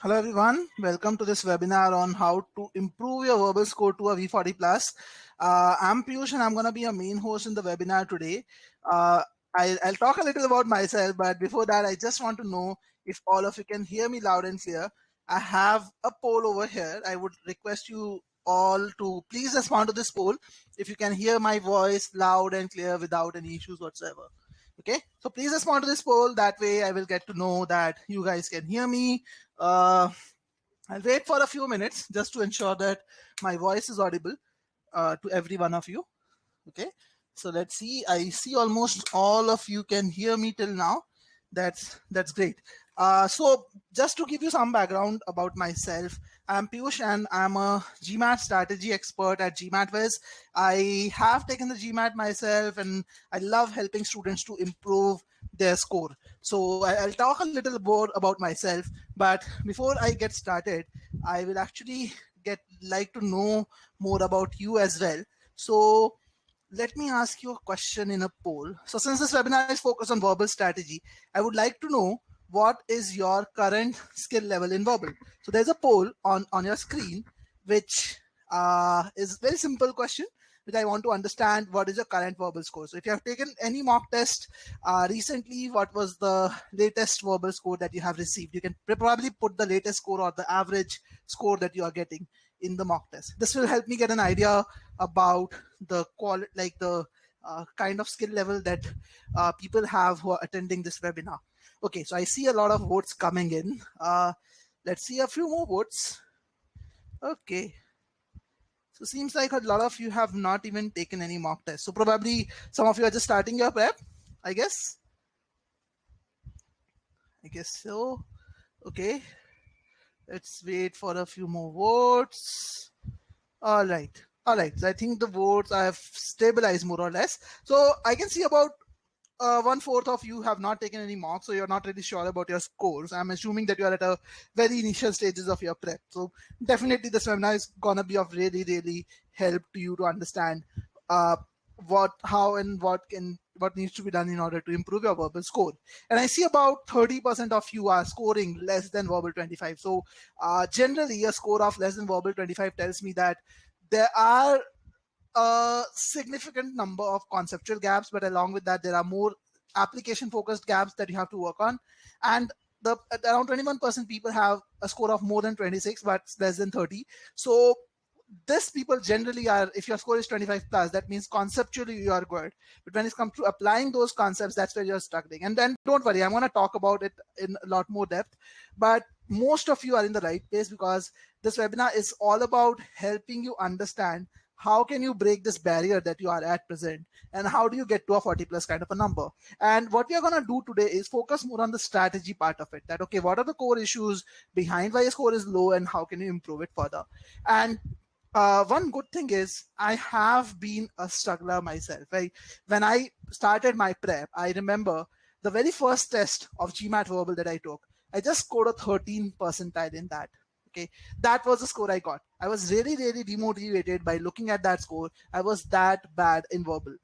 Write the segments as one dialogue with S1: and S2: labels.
S1: Hello everyone, welcome to this webinar on how to improve your verbal score to a V40 plus. I'm Piyush and I'm going to be a main host in the webinar today. I'll talk a little about myself, but before that, I just want to know if all of you can hear me loud and clear. I have a poll over here. I would request you all to please respond to this poll if you can hear my voice loud and clear without any issues whatsoever. Okay, so please respond to this poll. That way I will get to know that you guys can hear me. I'll wait for a few minutes just to ensure that my voice is audible to every one of you. Okay, so let's see. I see almost all of you can hear me till now. That's great. So just to give you some background about myself, I'm Piyush and I'm a GMAT strategy expert at GMATWiz. I have taken the GMAT myself and I love helping students to improve their score. So I'll talk a little more about myself, but before I get started, I will actually like to know more about you as well. So let me ask you a question in a poll. So since this webinar is focused on verbal strategy, I would like to know what is your current skill level in verbal. So there's a poll on your screen, which is a very simple question, which I want to understand what is your current verbal score. So if you have taken any mock test recently, what was the latest verbal score that you have received? You can probably put the latest score or the average score that you are getting in the mock test. This will help me get an idea about the quality, like the kind of skill level that people have who are attending this webinar. Okay, so I see a lot of votes coming in. Let's see a few more votes. Okay. So seems like a lot of you have not even taken any mock test. So probably some of you are just starting your prep, I guess. I guess so. Okay. Let's wait for a few more votes. All right. All right. So I think the votes have stabilized more or less. So I can see about 1/4 of you have not taken any mocks, so you're not really sure about your scores. I'm assuming that you are at a very initial stages of your prep. So definitely this webinar is gonna be of really, really help to you to understand how and what needs to be done in order to improve your verbal score. And I see about 30% of you are scoring less than verbal 25. So generally a score of less than verbal 25 tells me that there are a significant number of conceptual gaps, but along with that, there are more application focused gaps that you have to work on. And around 21% people have a score of more than 26, but less than 30. So this people generally are, if your score is 25 plus, that means conceptually you are good. But when it comes to applying those concepts, that's where you're struggling. And then don't worry, I'm going to talk about it in a lot more depth. But most of you are in the right place because this webinar is all about helping you understand how can you break this barrier that you are at present and how do you get to a 40 plus kind of a number. And what we are going to do today is focus more on the strategy part of it, that okay, what are the core issues behind why your score is low and how can you improve it further. And one good thing is I have been a struggler myself. When I started my prep, I remember the very first test of GMAT verbal that I took, I just scored a 13 percentile in that. Okay, that was the score I got. I was really, really demotivated by looking at that score. I was that bad in verbal.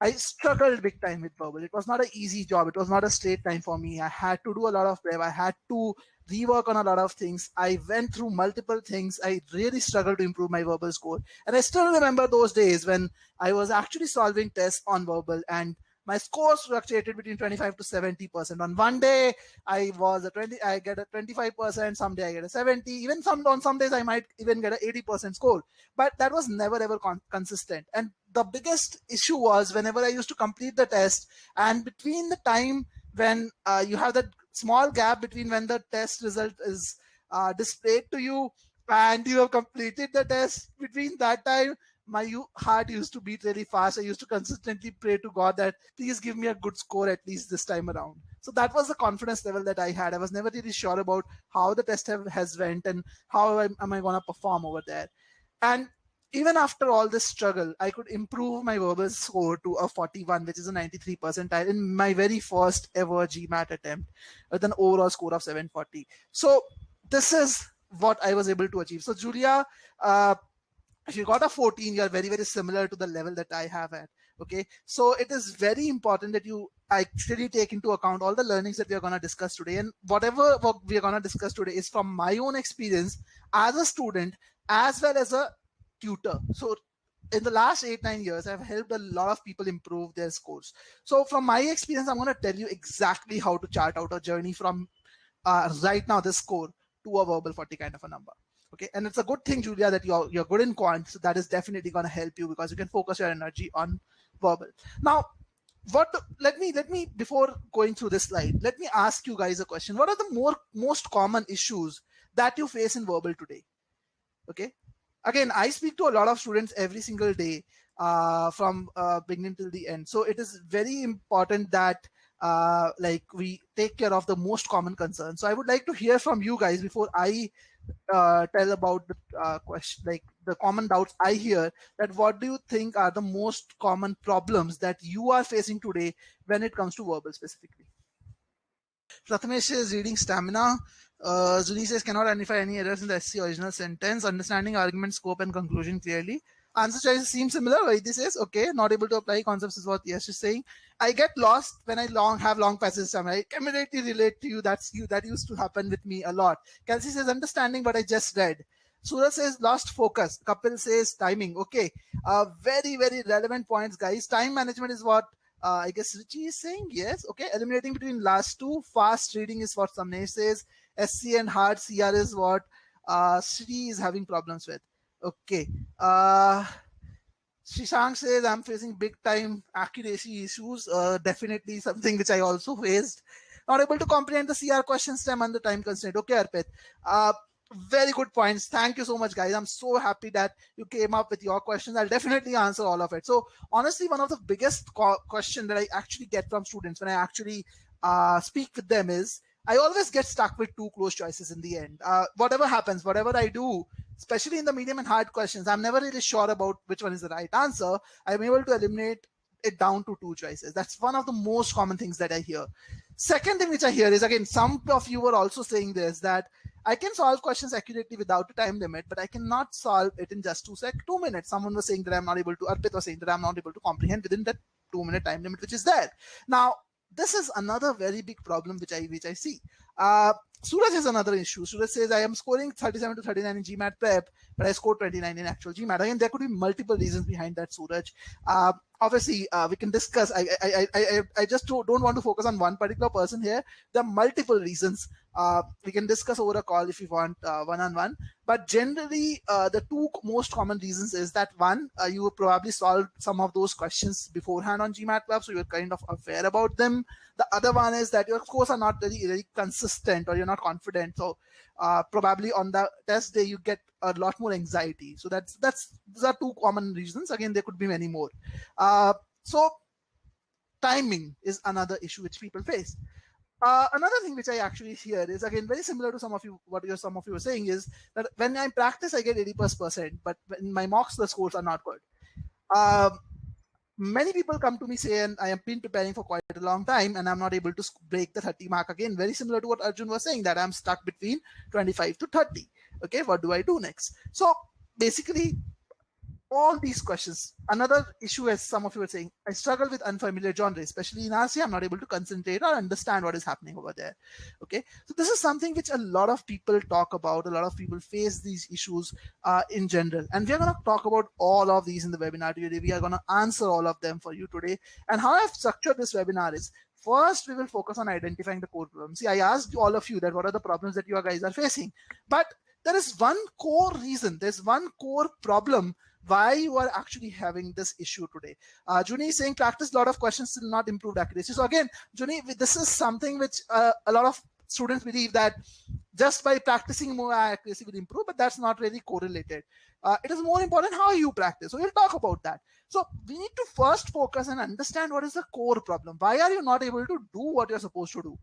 S1: I struggled big time with verbal. It was not an easy job. It was not a straight time for me. I had to do a lot of prep. I had to rework on a lot of things. I went through multiple things. I really struggled to improve my verbal score. And I still remember those days when I was actually solving tests on verbal and my scores fluctuated between 25 to 70%. On one day, I get a 25%. Someday I get a 70. Even on some days, I might even get an 80% score. But that was never ever consistent. And the biggest issue was whenever I used to complete the test, and between the time when you have that small gap between when the test result is displayed to you and you have completed the test, between that time, my heart used to beat really fast. I used to consistently pray to God that please give me a good score at least this time around. So that was the confidence level that I had. I was never really sure about how the test has went and how am I going to perform over there. And even after all this struggle, I could improve my verbal score to a 41, which is a 93 percentile in my very first ever GMAT attempt with an overall score of 740. So this is what I was able to achieve. So Julia, if you got a 14, you're very, very similar to the level that I have at. Okay, so it is very important that you actually take into account all the learnings that we are going to discuss today, and whatever we are going to discuss today is from my own experience as a student as well as a tutor. So in the last 8-9 years, I've helped a lot of people improve their scores. So from my experience, I'm going to tell you exactly how to chart out a journey from right now this score to a verbal 40 kind of a number. Okay, and it's a good thing, Julia, that you're good in quant, so that is definitely going to help you because you can focus your energy on verbal. Now, let me before going through this slide, let me ask you guys a question. What are the most common issues that you face in verbal today? Okay, again, I speak to a lot of students every single day from beginning till the end, so it is very important that like we take care of the most common concerns. So I would like to hear from you guys before I tell about the question, like the common doubts I hear, that what do you think are the most common problems that you are facing today when it comes to verbal specifically? Prathamesh is reading stamina. Zuni says cannot identify any errors in the SC original sentence, understanding argument, scope, and conclusion clearly. Answer choices seem similar. Vaidhi says, okay, not able to apply concepts is what Yash is saying. I get lost when I have long passages. I can immediately relate to you. That used to happen with me a lot. Kelsey says understanding, but I just read. Suraj says lost focus. Kapil says timing. Okay, very very relevant points, guys. Time management is what I guess Richie is saying. Yes. Okay, eliminating between last two. Fast reading is what Samnesh says. SC and hard CR is what Sri is having problems with. Okay. Shishang says I'm facing big time accuracy issues. Definitely something which I also faced. Not able to comprehend the CR question stem and the time constraint. Okay, Arpit. Very good points. Thank you so much, guys. I'm so happy that you came up with your questions. I'll definitely answer all of it. So honestly, one of the biggest question that I actually get from students when I actually speak with them is, I always get stuck with two close choices in the end. Whatever happens, whatever I do, especially in the medium and hard questions, I'm never really sure about which one is the right answer. I'm able to eliminate it down to two choices. That's one of the most common things that I hear. Second thing which I hear is, again, some of you were also saying this, that I can solve questions accurately without a time limit, but I cannot solve it in just 2 minutes. Someone was saying that I'm not able to, Arpit was saying that I'm not able to comprehend within that 2-minute time limit, which is there. Now, this is another very big problem which I see. Suraj has another issue. Suraj says, I am scoring 37 to 39 in GMAT prep, but I scored 29 in actual GMAT. Again, there could be multiple reasons behind that, Suraj. Obviously, we can discuss. I just don't want to focus on one particular person here. There are multiple reasons. We can discuss over a call if you want, one-on-one. But generally, the two most common reasons is that one, you probably solved some of those questions beforehand on GMAT Club, so you're kind of aware about them. The other one is that your scores are not very consistent, or you're not confident. So probably on the test day, you get a lot more anxiety. So those are two common reasons. Again, there could be many more. So timing is another issue which people face. Another thing which I actually hear is, again, very similar to some of you were saying, is that when I practice, I get 80%, but in my mocks, the scores are not good. Many people come to me saying, I have been preparing for quite a long time and I'm not able to break the 30 mark. Again, very similar to what Arjun was saying, that I'm stuck between 25 to 30. Okay, what do I do next? So basically, all these questions. Another issue, as some of you were saying, I struggle with unfamiliar genre, especially in RC. I'm not able to concentrate or understand what is happening over there. Okay, so this is something which a lot of people talk about. A lot of people face these issues in general, and we're going to talk about all of these in the webinar today. We are going to answer all of them for you today. And how I've structured this webinar is, first, we will focus on identifying the core problems. See, I asked all of you that what are the problems that you guys are facing, but there is one core reason. There's one core problem why you are actually having this issue today. Juni is saying practice a lot of questions still not improved accuracy. So again, Juni, this is something which a lot of students believe that just by practicing more accuracy will improve, but that's not really correlated. It is more important how you practice. So we'll talk about that. So we need to first focus and understand what is the core problem. Why are you not able to do what you're supposed to do?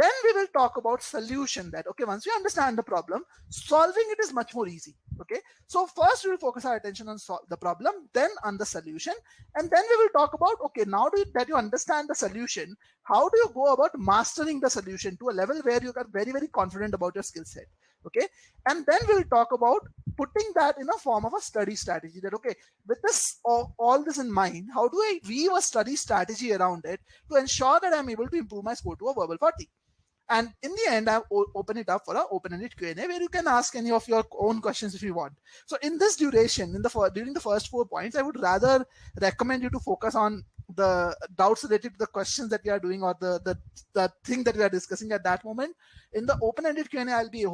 S1: Then we will talk about solution. That, okay, once we understand the problem, solving it is much more easy. Okay, so first we will focus our attention on the problem, then on the solution, and then we will talk about, okay, now that you understand the solution, how do you go about mastering the solution to a level where you are very, very confident about your skill set. Okay, and then we will talk about putting that in a form of a study strategy, that okay, with this all this in mind, how do I weave a study strategy around it to ensure that I'm able to improve my score to a verbal 40? And in the end, I've opened it up for an open-ended Q&A where you can ask any of your own questions if you want. So in this duration, during the first 4 points, I would rather recommend you to focus on the doubts related to the questions that we are doing, or the thing that we are discussing at that moment. In the open-ended Q&A, I'll be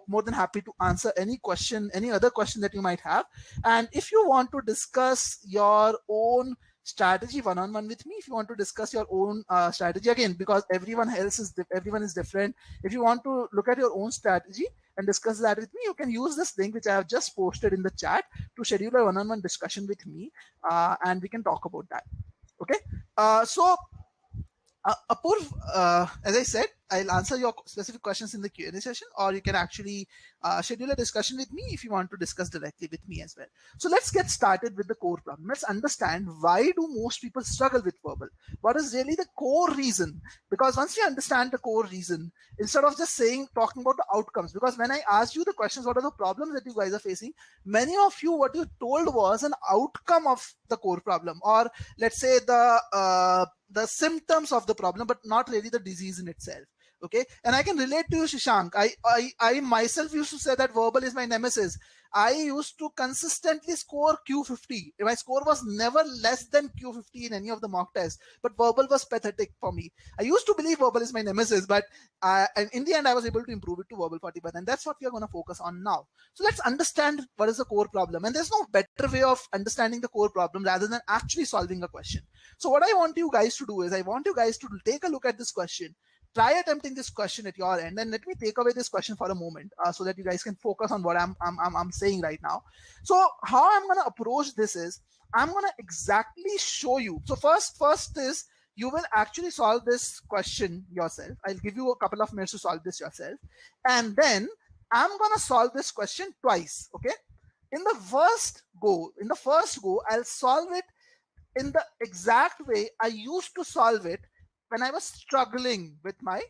S1: more than happy to answer any question, any other question that you might have. And if you want to discuss your own strategy one-on-one with me, if you want to discuss your own strategy, again, because everyone is different, if you want to look at your own strategy and discuss that with me, you can use this link which I have just posted in the chat to schedule a one-on-one discussion with me, and we can talk about that. Okay, so Apurv, as I said, I'll answer your specific questions in the Q&A session, or you can actually schedule a discussion with me if you want to discuss directly with me as well. So let's get started with the core problem. Let's understand, why do most people struggle with verbal? What is really the core reason? Because once you understand the core reason, instead of just talking about the outcomes, because when I asked you the questions, what are the problems that you guys are facing, many of you, what you told was an outcome of the core problem, or let's say the symptoms of the problem, but not really the disease in itself. Okay, and I can relate to you, Shashank. I myself used to say that verbal is my nemesis. I used to consistently score Q50. My score was never less than Q50 in any of the mock tests, but verbal was pathetic for me. I used to believe verbal is my nemesis, but and in the end, I was able to improve it to verbal 40. And that's what we are going to focus on now. So let's understand what is the core problem. And there's no better way of understanding the core problem rather than actually solving a question. So what I want you guys to do is, I want you guys to take a look at this question. Try attempting this question at your end, and let me take away this question for a moment so that you guys can focus on what I'm saying right now. So how I'm going to approach this is, I'm going to exactly show you. So first is, you will actually solve this question yourself. I'll give you a couple of minutes to solve this yourself. And then I'm going to solve this question twice. Okay. In the first go, I'll solve it in the exact way I used to solve it when I was struggling with my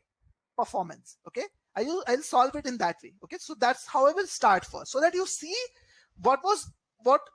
S1: performance. Okay, I'll solve it in that way. Okay, so that's how I will start first, so that you see what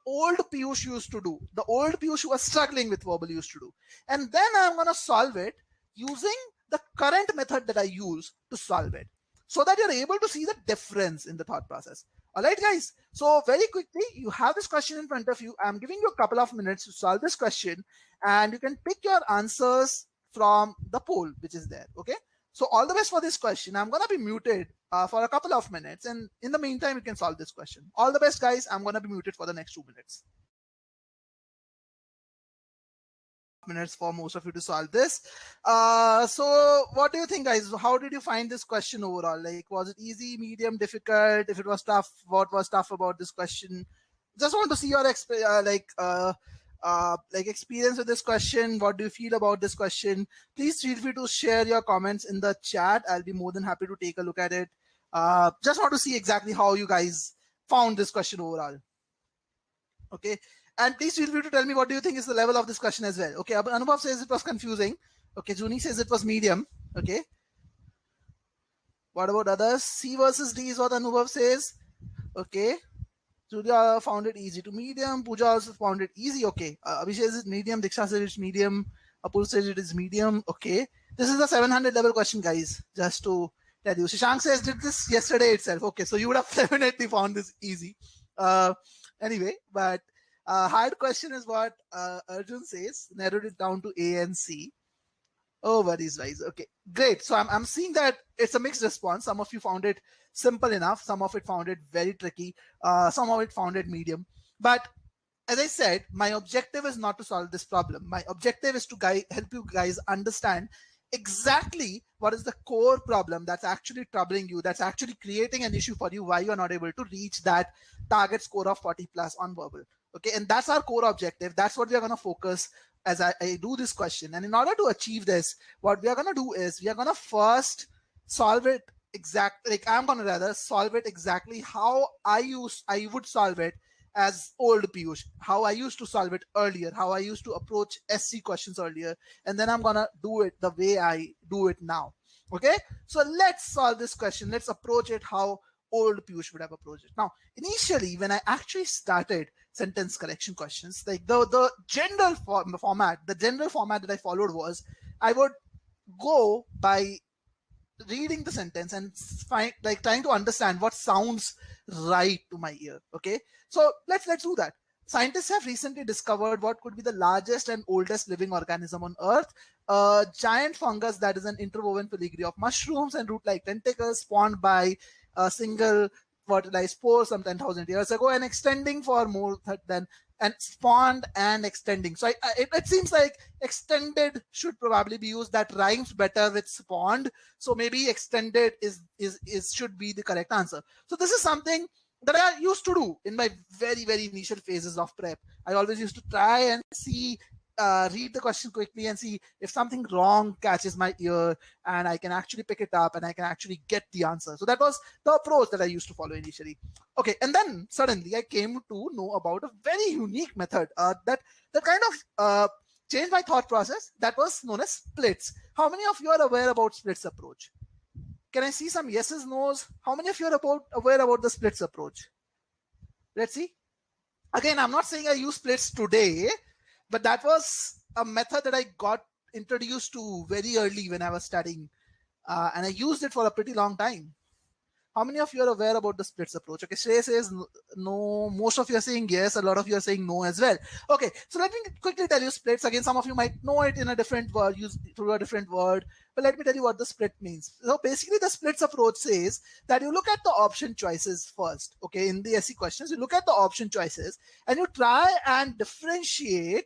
S1: old Piyush used to do, the old Piyush who was struggling with verbal used to do, and then I'm going to solve it using the current method that I use to solve it, so that you're able to see the difference in the thought process. All right, guys. So very quickly, you have this question in front of you. I'm giving you a couple of minutes to solve this question, and you can pick your answers from the poll which is there. Okay, so all the best for this question. I'm gonna be muted for a couple of minutes, and in the meantime you can solve this question. All the best, guys. I'm gonna be muted for the next 2 minutes. Minutes for most of you to solve this. So what do you think, guys? How did you find this question overall? Like, was it easy, medium, difficult? If it was tough, what was tough about this question? Just want to see your experience with this question. What do you feel about this question? Please feel free to share your comments in the chat. I'll be more than happy to take a look at it. Just want to see exactly how you guys found this question overall. Okay, and please feel free to tell me what do you think is the level of this question as well. Okay, Anubhav says it was confusing. Okay, Juni says it was medium. Okay, what about others? C versus D is what Anubhav says. Okay, Julia found it easy to medium. Pooja also found it easy. Okay. Abhishek says it's medium. Diksha says it's medium. Apur says it is medium. Okay. This is a 700 level question, guys. Just to tell you. Shashank says did this yesterday itself. Okay. So you would have definitely found this easy. Anyway, but hard question is what Arjun says. Narrowed it down to A and C. Oh, worries, guys. Okay, great. So I'm seeing that it's a mixed response. Some of you found it simple enough. Some of it found it very tricky. Some of it found it medium. But as I said, my objective is not to solve this problem. My objective is to help you guys understand exactly what is the core problem that's actually troubling you, that's actually creating an issue for you, why you're not able to reach that target score of 40 plus on verbal. Okay, and that's our core objective. That's what we're going to focus as I do this question. And in order to achieve this, what we are going to do is we are going to first solve it exactly, like I'm going to rather solve it exactly how I would solve it as old Piyush, how I used to solve it earlier, how I used to approach SC questions earlier, and then I'm going to do it the way I do it now. Okay, so let's solve this question. Let's approach it how old Piyush would have approached it. Now, initially, when I actually started sentence correction questions, like the general format that I followed was I would go by reading the sentence and find, like, trying to understand what sounds right to my ear. Okay, so let's do that. Scientists have recently discovered what could be the largest and oldest living organism on Earth, a giant fungus that is an interwoven filigree of mushrooms and root-like tentacles spawned by a single fertilized spore some 10,000 years ago and extending for more than and spawned and extending. So it seems like extended should probably be used. That rhymes better with spawned. So maybe extended is should be the correct answer. So this is something that I used to do in my very, very initial phases of prep. I always used to try and see, read the question quickly and see if something wrong catches my ear and I can actually pick it up and I can actually get the answer. So that was the approach that I used to follow initially. Okay, and then suddenly I came to know about a very unique method that kind of changed my thought process. That was known as splits. How many of you are aware about splits approach? Can I see some yeses, nos? How many of you are aware about the splits approach? Let's see. Again, I'm not saying I use splits today, but that was a method that I got introduced to very early when I was studying, and I used it for a pretty long time. How many of you are aware about the splits approach? Okay, Shrey says no. Most of you are saying yes. A lot of you are saying no as well. Okay, so let me quickly tell you splits. Again, some of you might know it in a different word, use through a different word. But let me tell you what the split means. So basically, the splits approach says that you look at the option choices first. Okay, in the SE questions, you look at the option choices and you try and differentiate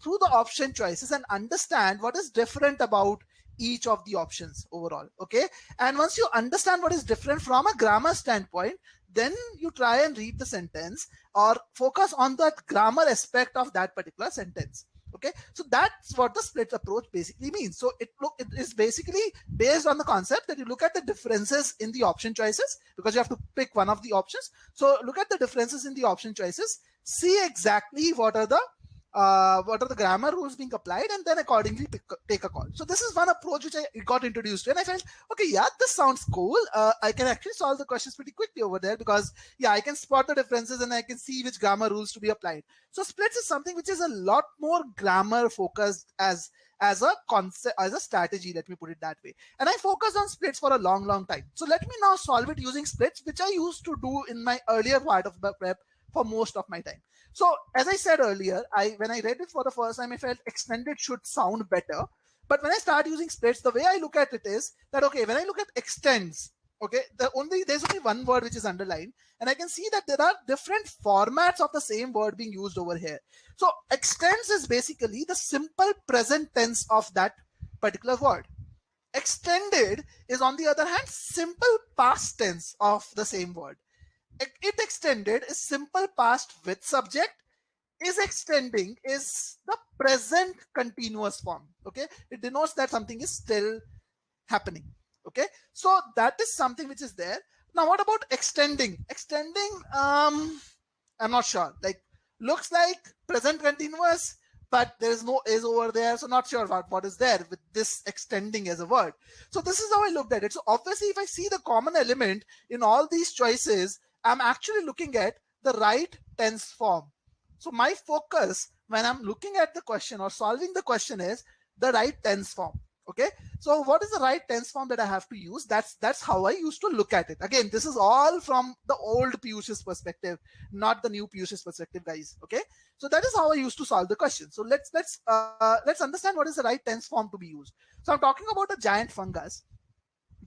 S1: through the option choices and understand what is different about each of the options overall. Okay, and once you understand what is different from a grammar standpoint, then you try and read the sentence or focus on the grammar aspect of that particular sentence. Okay, so that's what the split approach basically means. So it is basically based on the concept that you look at the differences in the option choices, because you have to pick one of the options. So look at the differences in the option choices, see exactly what are the grammar rules being applied, and then accordingly take a call. So this is one approach which I got introduced to, and I felt, okay, yeah, this sounds cool. I can actually solve the questions pretty quickly over there because, yeah, I can spot the differences and I can see which grammar rules to be applied. So splits is something which is a lot more grammar focused as a concept, as a strategy, let me put it that way. And I focused on splits for a long time. So let me now solve it using splits, which I used to do in my earlier part of the prep for most of my time. So as I said earlier, when I read it for the first time, I felt extended should sound better. But when I start using splits, the way I look at it is that, okay, when I look at extends, okay, there's only one word which is underlined, and I can see that there are different formats of the same word being used over here. So extends is basically the simple present tense of that particular word. Extended is, on the other hand, simple past tense of the same word. It extended is simple past with subject. Is extending is the present continuous form. Okay, it denotes that something is still happening. Okay, so that is something which is there. Now what about extending? I'm not sure. Like, looks like present continuous, but there is no is over there, so not sure what is there with this extending as a word. So this is how I looked at it. So obviously, if I see the common element in all these choices, I'm actually looking at the right tense form. So my focus when I'm looking at the question or solving the question is the right tense form. Okay, so what is the right tense form that I have to use? That's how I used to look at it. Again, this is all from the old Piyush's perspective, not the new Piyush's perspective, guys. Okay, so that is how I used to solve the question. So let's understand what is the right tense form to be used. So I'm talking about a giant fungus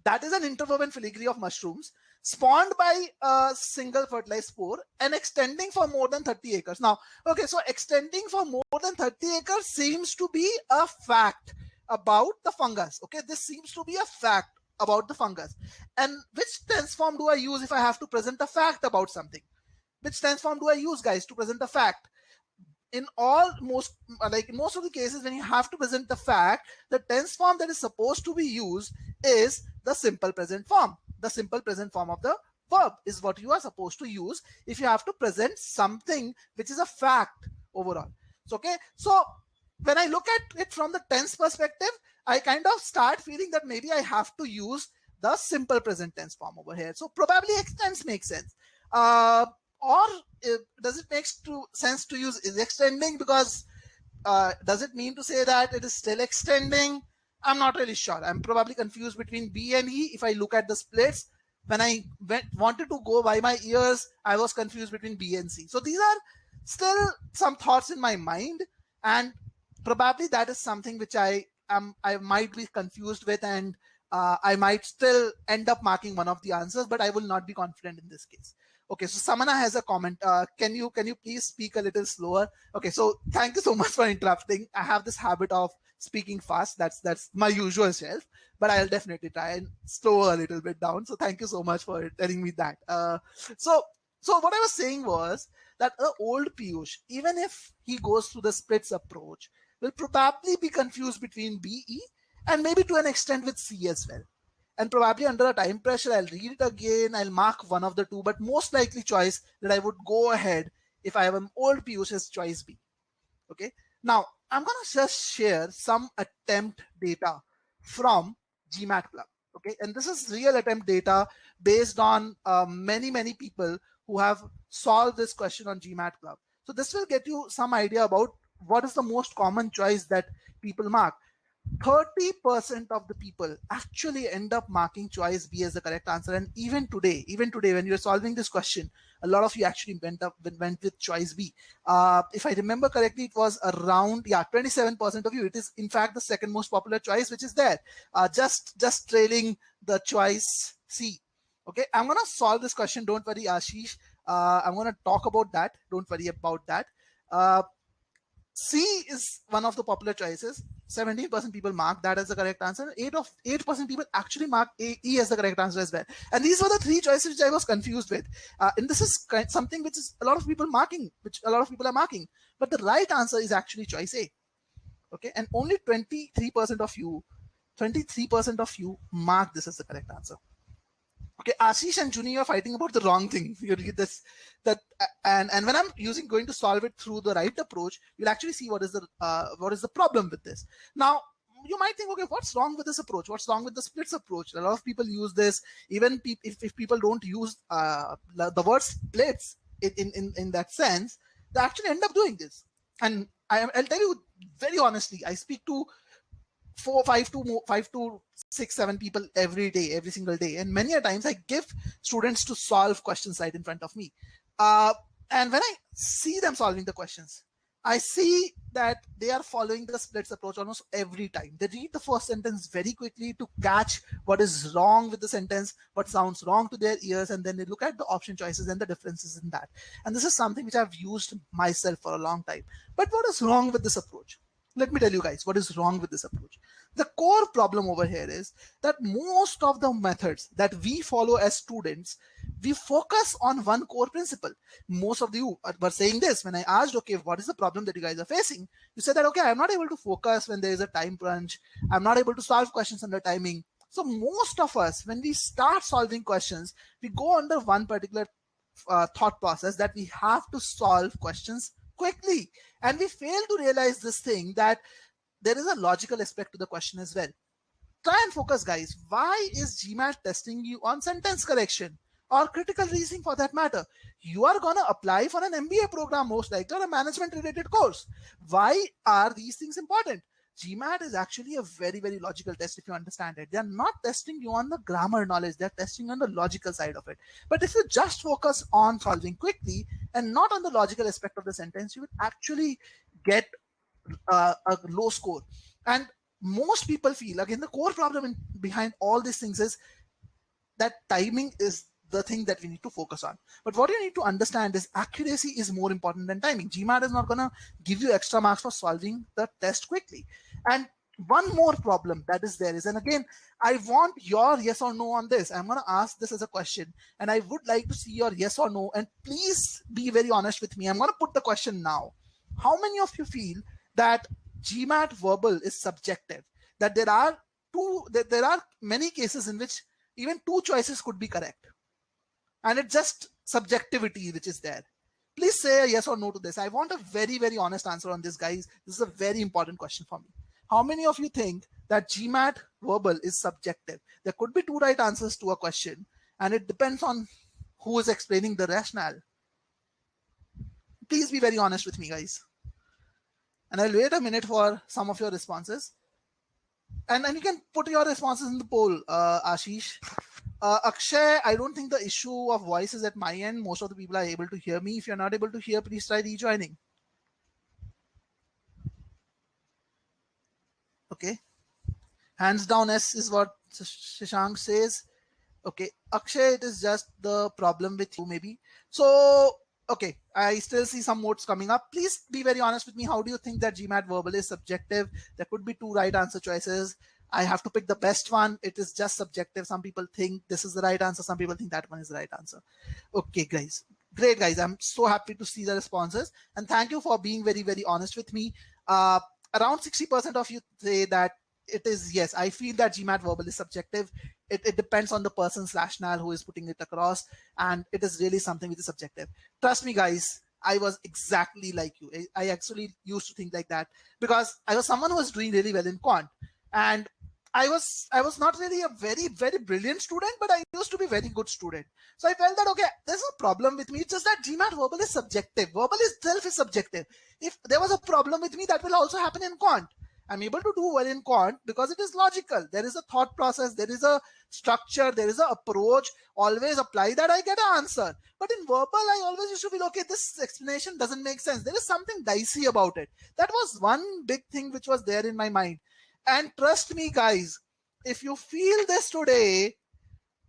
S1: that is an interwoven filigree of mushrooms spawned by a single fertilized spore and extending for more than 30 acres. Now, okay, so extending for more than 30 acres seems to be a fact about the fungus. Okay, this seems to be a fact about the fungus. And which tense form do I use if I have to present a fact about something? Which tense form do I use, guys, to present a fact? In most of the cases, when you have to present the fact, the tense form that is supposed to be used is the simple present form. The simple present form of the verb is what you are supposed to use if you have to present something which is a fact overall. So, okay, so when I look at it from the tense perspective, I kind of start feeling that maybe I have to use the simple present tense form over here. So probably extends makes sense. Or does it make sense to use is extending, because does it mean to say that it is still extending? I'm not really sure. I'm probably confused between B and E. If I look at the splits, when I wanted to go by my ears, I was confused between B and C. So these are still some thoughts in my mind, and probably that is something which I might be confused with, and I might still end up marking one of the answers, but I will not be confident in this case. Okay, so Samana has a comment. Can you please speak a little slower? Okay, so thank you so much for interrupting. I have this habit of speaking fast. That's my usual self, but I'll definitely try and slow a little bit down. So thank you so much for telling me that. So what I was saying was that the old Piyush, even if he goes through the splits approach, will probably be confused between BE and maybe to an extent with C as well. And probably under a time pressure, I'll read it again, I'll mark one of the two, but most likely choice that I would go ahead if I have an old Piyush is choice B. Okay. Now, I'm going to just share some attempt data from GMAT Club. Okay. And this is real attempt data based on many people who have solved this question on GMAT Club. So this will get you some idea about what is the most common choice that people mark. 30% of the people actually end up marking choice B as the correct answer. And even today, when you're solving this question, a lot of you actually went with choice B. If I remember correctly, it was around 27% of you. It is in fact the second most popular choice which is there, just trailing the choice C. Okay, I'm gonna solve this question. Don't worry, Ashish. I'm gonna talk about that. Don't worry about that. C is one of the popular choices. 17% people mark that as the correct answer. 8% people actually mark E as the correct answer as well. And these were the three choices which I was confused with. And this is something which is a lot of people are marking. But the right answer is actually choice A. Okay, and only 23% of you mark this as the correct answer. Okay, Ashish and Juni are fighting about the wrong thing. You read this, and when I'm going to solve it through the right approach, you'll actually see what is the problem with this. Now, you might think, okay, what's wrong with this approach? What's wrong with the splits approach? A lot of people use this. Even if people don't use the word splits in that sense, they actually end up doing this. And I'll tell you very honestly, I speak to 5 to 6, 7 people every single day, and many a times I give students to solve questions right in front of me, and when I see them solving the questions, I see that they are following the splits approach almost every time. They read the first sentence very quickly to catch what is wrong with the sentence, what sounds wrong to their ears, and then they look at the option choices and the differences in that. And this is something which I've used myself for a long time. But what is wrong with this approach? Let me tell you guys what is wrong with this approach. The core problem over here is that most of the methods that we follow as students, we focus on one core principle. Most of you were saying this when I asked, okay, what is the problem that you guys are facing? You said that, okay, I'm not able to focus when there is a time crunch. I'm not able to solve questions under timing. So most of us, when we start solving questions, we go under one particular thought process that we have to solve questions quickly. And we fail to realize this thing, that there is a logical aspect to the question as well. Try and focus, guys. Why is GMAT testing you on sentence correction or critical reasoning for that matter? You are going to apply for an MBA program, most likely, or a management related course. Why are these things important? GMAT is actually a very logical test if you understand it. They are not testing you on the grammar knowledge. They're testing on the logical side of it. But if you just focus on solving quickly and not on the logical aspect of the sentence, you will actually get a low score. And most people feel, again, the core problem behind all these things is that timing is the thing that we need to focus on. But what you need to understand is accuracy is more important than timing. GMAT is not going to give you extra marks for solving the test quickly. And one more problem that is there is, and again, I want your yes or no on this. I'm going to ask this as a question, and I would like to see your yes or no. And please be very honest with me. I'm going to put the question now. How many of you feel that GMAT verbal is subjective? That there are many cases in which even two choices could be correct, and it's just subjectivity which is there. Please say a yes or no to this. I want a very honest answer on this, guys. This is a very important question for me. how many of you think that GMAT verbal is subjective? There could be 2 right answers to a question, and it depends on who is explaining the rationale. Please be very honest with me, guys. And I'll wait a minute for some of your responses. And then you can put your responses in the poll, Ashish. Akshay, I don't think the issue of voice is at my end. Most of the people are able to hear me. If you're not able to hear, please try rejoining. Okay. Hands down S is what Shashank says. Okay. Akshay, it is just the problem with you maybe. So, okay. I still see some votes coming up. Please be very honest with me. How do you think that GMAT verbal is subjective? There could be 2 right answer choices. I have to pick the best one. It is just subjective. Some people think this is the right answer. Some people think that one is the right answer. Okay, guys. Great, guys. I'm so happy to see the responses. And thank you for being very, very honest with me. Around 60% of you say that it is, yes, I feel that GMAT verbal is subjective. It depends on the person's rationale who is putting it across. And it is really something which is subjective. Trust me, guys. I was exactly like you. I actually used to think like that because I was someone who was doing really well in quant. And I was not really a very, very brilliant student, but I used to be a very good student. So I felt that, okay, there's no problem with me. It's just that GMAT verbal is subjective. Verbal itself is subjective. If there was a problem with me, that will also happen in quant. I'm able to do well in quant because it is logical. There is a thought process. There is a structure. There is an approach. Always apply that, I get an answer. But in verbal, I always used to feel, okay, this explanation doesn't make sense. There is something dicey about it. That was one big thing which was there in my mind. And trust me, guys, if you feel this today,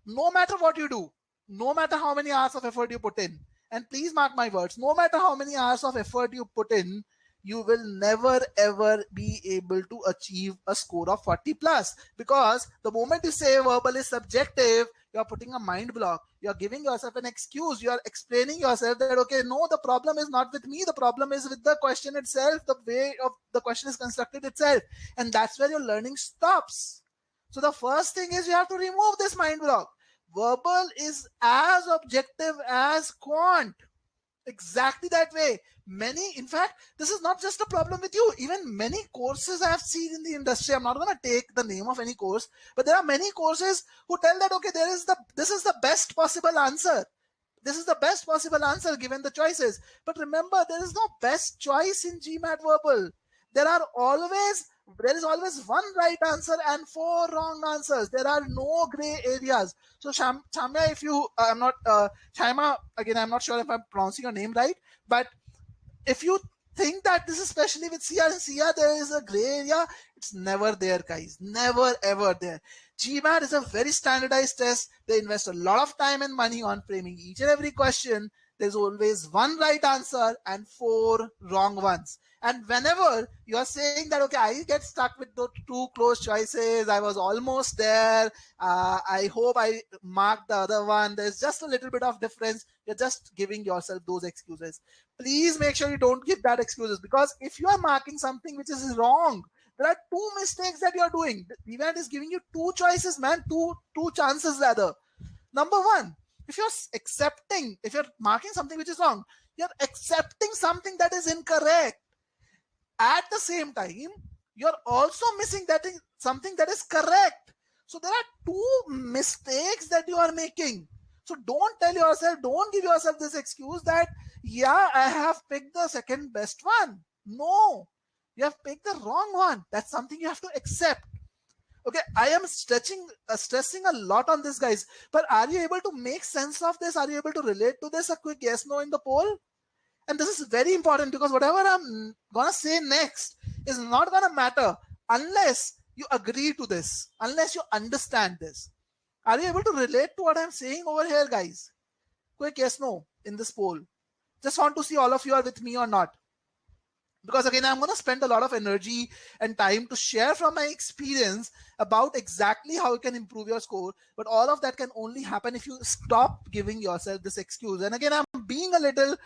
S1: no matter what you do, no matter how many hours of effort you put in, and please mark my words, no matter how many hours of effort you put in, you will never ever be able to achieve a score of 40 plus. Because the moment you say verbal is subjective, you're putting a mind block. You're giving yourself an excuse. You're explaining yourself that, okay, no, the problem is not with me. The problem is with the question itself, the way of the question is constructed itself. And that's where your learning stops. So the first thing is you have to remove this mind block. Verbal is as objective as quant. Exactly that way. Many, in fact, this is not just a problem with you. Even many courses I have seen in the industry, I'm not going to take the name of any course, but there are many courses who tell that, okay, this is the best possible answer. This is the best possible answer given the choices. But remember, there is no best choice in GMAT verbal. There is always one right answer and 4 wrong answers. There are no gray areas. So Shamya, if you, Shaima, again, I'm not sure if I'm pronouncing your name right, but if you think that this is especially with CR and CR, there is a gray area, it's never there, guys. Never, ever there. GMAT is a very standardized test. They invest a lot of time and money on framing each and every question. There's always one right answer and 4 wrong ones. And whenever you are saying that, okay, I get stuck with those 2 close choices, I was almost there, I hope I marked the other one, there's just a little bit of difference, you're just giving yourself those excuses. Please make sure you don't give that excuses, because if you are marking something which is wrong, there are 2 mistakes that you're doing. The event is giving you 2 choices, man, two chances rather. Number 1, if you're marking something which is wrong, you're accepting something that is incorrect. At the same time, you're also missing something that is correct. So there are 2 mistakes that you are making. So don't give yourself this excuse that, yeah, I have picked the second best one. No, you have picked the wrong one. That's something you have to accept. Okay, I am stressing a lot on this, guys. But are you able to make sense of this? Are you able to relate to this? A quick yes, no in the poll. And this is very important, because whatever I'm going to say next is not going to matter unless you agree to this, unless you understand this. Are you able to relate to what I'm saying over here, guys? Quick yes, no in this poll. Just want to see all of you are with me or not. Because again, I'm going to spend a lot of energy and time to share from my experience about exactly how you can improve your score. But all of that can only happen if you stop giving yourself this excuse. And again, I'm being a little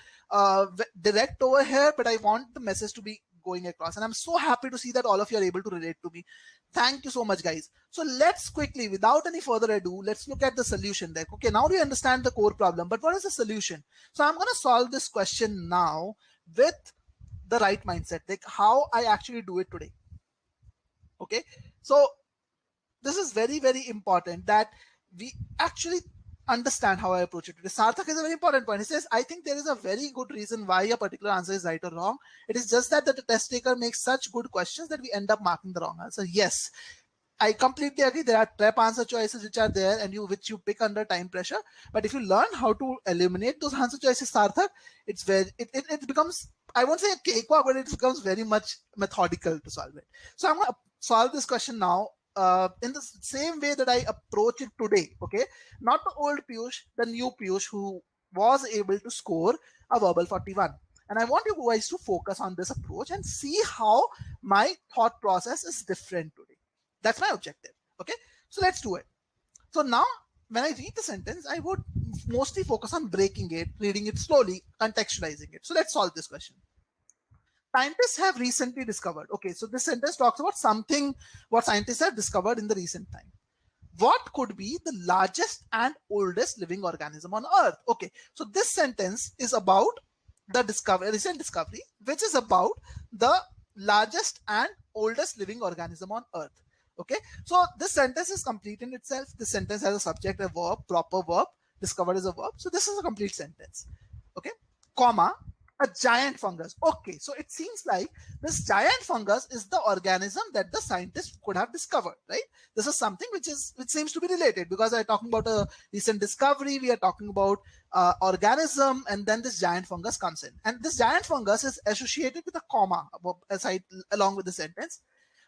S1: direct over here, but I want the message to be going across. And I'm so happy to see that all of you are able to relate to me. Thank you so much, guys. So let's quickly, without any further ado, let's look at the solution there. Okay, now we understand the core problem, but what is the solution? So I'm going to solve this question now with the right mindset, like how I actually do it today. Okay, so this is very, very important that we actually understand how I approach it. Sarthak is a very important point. He says, I think there is a very good reason why a particular answer is right or wrong. It is just that the test taker makes such good questions that we end up marking the wrong answer. Yes, I completely agree. There are trap answer choices which are there and which you pick under time pressure. But if you learn how to eliminate those answer choices, Sarthak, it becomes, I won't say a cakewalk, but it becomes very much methodical to solve it. So I'm going to solve this question now in the same way that I approach it today. Okay, not the old Piyush, the new Piyush who was able to score a verbal 41. And I want you guys to focus on this approach and see how my thought process is different today. That's my objective. Okay, so let's do it. So now when I read the sentence, I would mostly focus on breaking it, reading it slowly, contextualizing it. So let's solve this question. Scientists have recently discovered. Okay, so this sentence talks about something what scientists have discovered in the recent time. What could be the largest and oldest living organism on Earth? Okay, so this sentence is about the recent discovery, which is about the largest and oldest living organism on Earth. Okay, so this sentence is complete in itself. This sentence has a subject, a verb, proper verb, discovered is a verb. So this is a complete sentence. Okay, comma, a giant fungus. Okay, so it seems like this giant fungus is the organism that the scientists could have discovered, right? This is something which seems to be related because we're talking about a recent discovery, we are talking about organism, and then this giant fungus comes in. And this giant fungus is associated with a comma along with the sentence.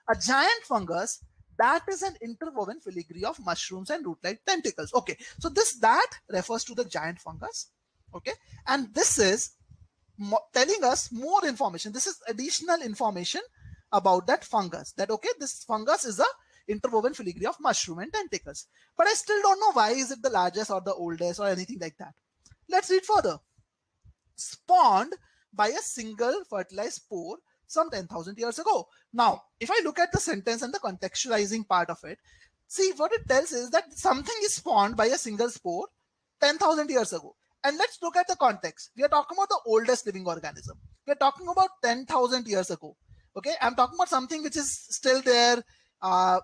S1: A giant fungus that is an interwoven filigree of mushrooms and root-like tentacles. Okay, so that refers to the giant fungus. Okay, and this is telling us more information. This is additional information about that fungus. That okay, this fungus is a interwoven filigree of mushroom and tentacles. But I still don't know why is it the largest or the oldest or anything like that. Let's read further. Spawned by a single fertilized spore some 10,000 years ago. Now, if I look at the sentence and the contextualizing part of it, see what it tells is that something is spawned by a single spore 10,000 years ago. And let's look at the context. We are talking about the oldest living organism. We are talking about 10,000 years ago. Okay, I'm talking about something which is still there,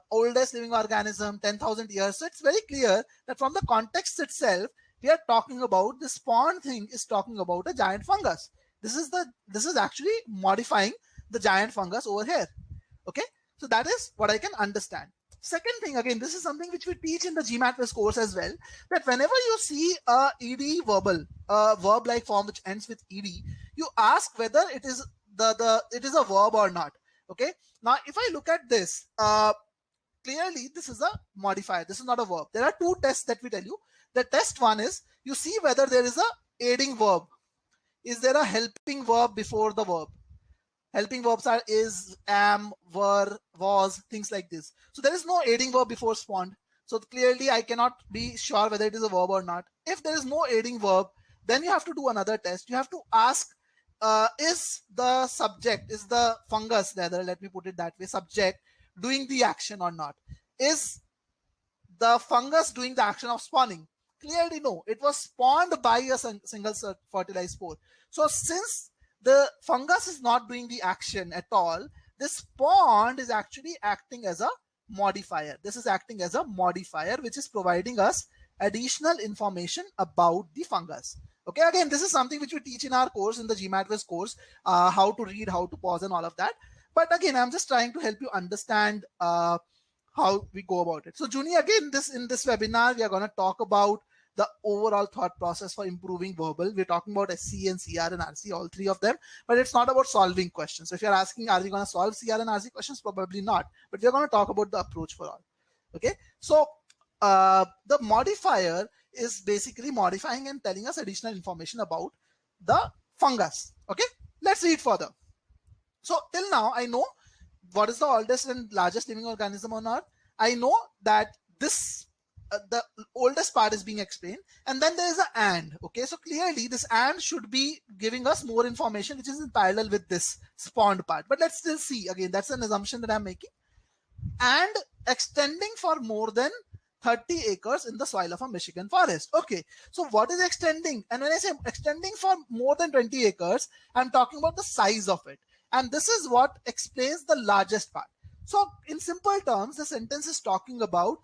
S1: oldest living organism, 10,000 years. So it's very clear that from the context itself, we are talking about the spawn thing is talking about a giant fungus. This is actually modifying the giant fungus over here. Okay, so that is what I can understand. Second thing, again, this is something which we teach in the GMAT course as well, that whenever you see a ed verbal, a verb-like form which ends with ed, you ask whether it is it is a verb or not. Okay, now if I look at this, clearly this is a modifier. This is not a verb. There are two tests that we tell you. The test one is you see whether there is a aiding verb. Is there a helping verb before the verb? Helping verbs are is, am, were, was, things like this. So there is no aiding verb before spawned. So clearly I cannot be sure whether it is a verb or not. If there is no aiding verb, then you have to do another test. You have to ask, is the subject, is the fungus, rather, let me put it that way, subject doing the action or not? Is the fungus doing the action of spawning? Clearly no, it was spawned by a single fertilized spore. So since the fungus is not doing the action at all, this spawned is actually acting as a modifier. This is acting as a modifier which is providing us additional information about the fungus. Okay, again, this is something which we teach in our course, in the GMAT course, how to read, how to pause and all of that. But again, I'm just trying to help you understand how we go about it. So Juni, again, in this webinar, we are going to talk about the overall thought process for improving verbal. We're talking about SC and CR and RC, all three of them, but it's not about solving questions. So if you're asking, are we going to solve CR and RC questions? Probably not, but we're going to talk about the approach for all. Okay, so the modifier is basically modifying and telling us additional information about the fungus. Okay, let's read further. So till now, I know what is the oldest and largest living organism on Earth. I know that this the oldest part is being explained, and then there is an and. Okay, so clearly this and should be giving us more information which is in parallel with this spawned part, but let's still see. Again, that's an assumption that I'm making. And extending for more than 30 acres in the soil of a Michigan forest. Okay, so what is extending? And when I say extending for more than 20 acres, I'm talking about the size of it, and this is what explains the largest part. So in simple terms, the sentence is talking about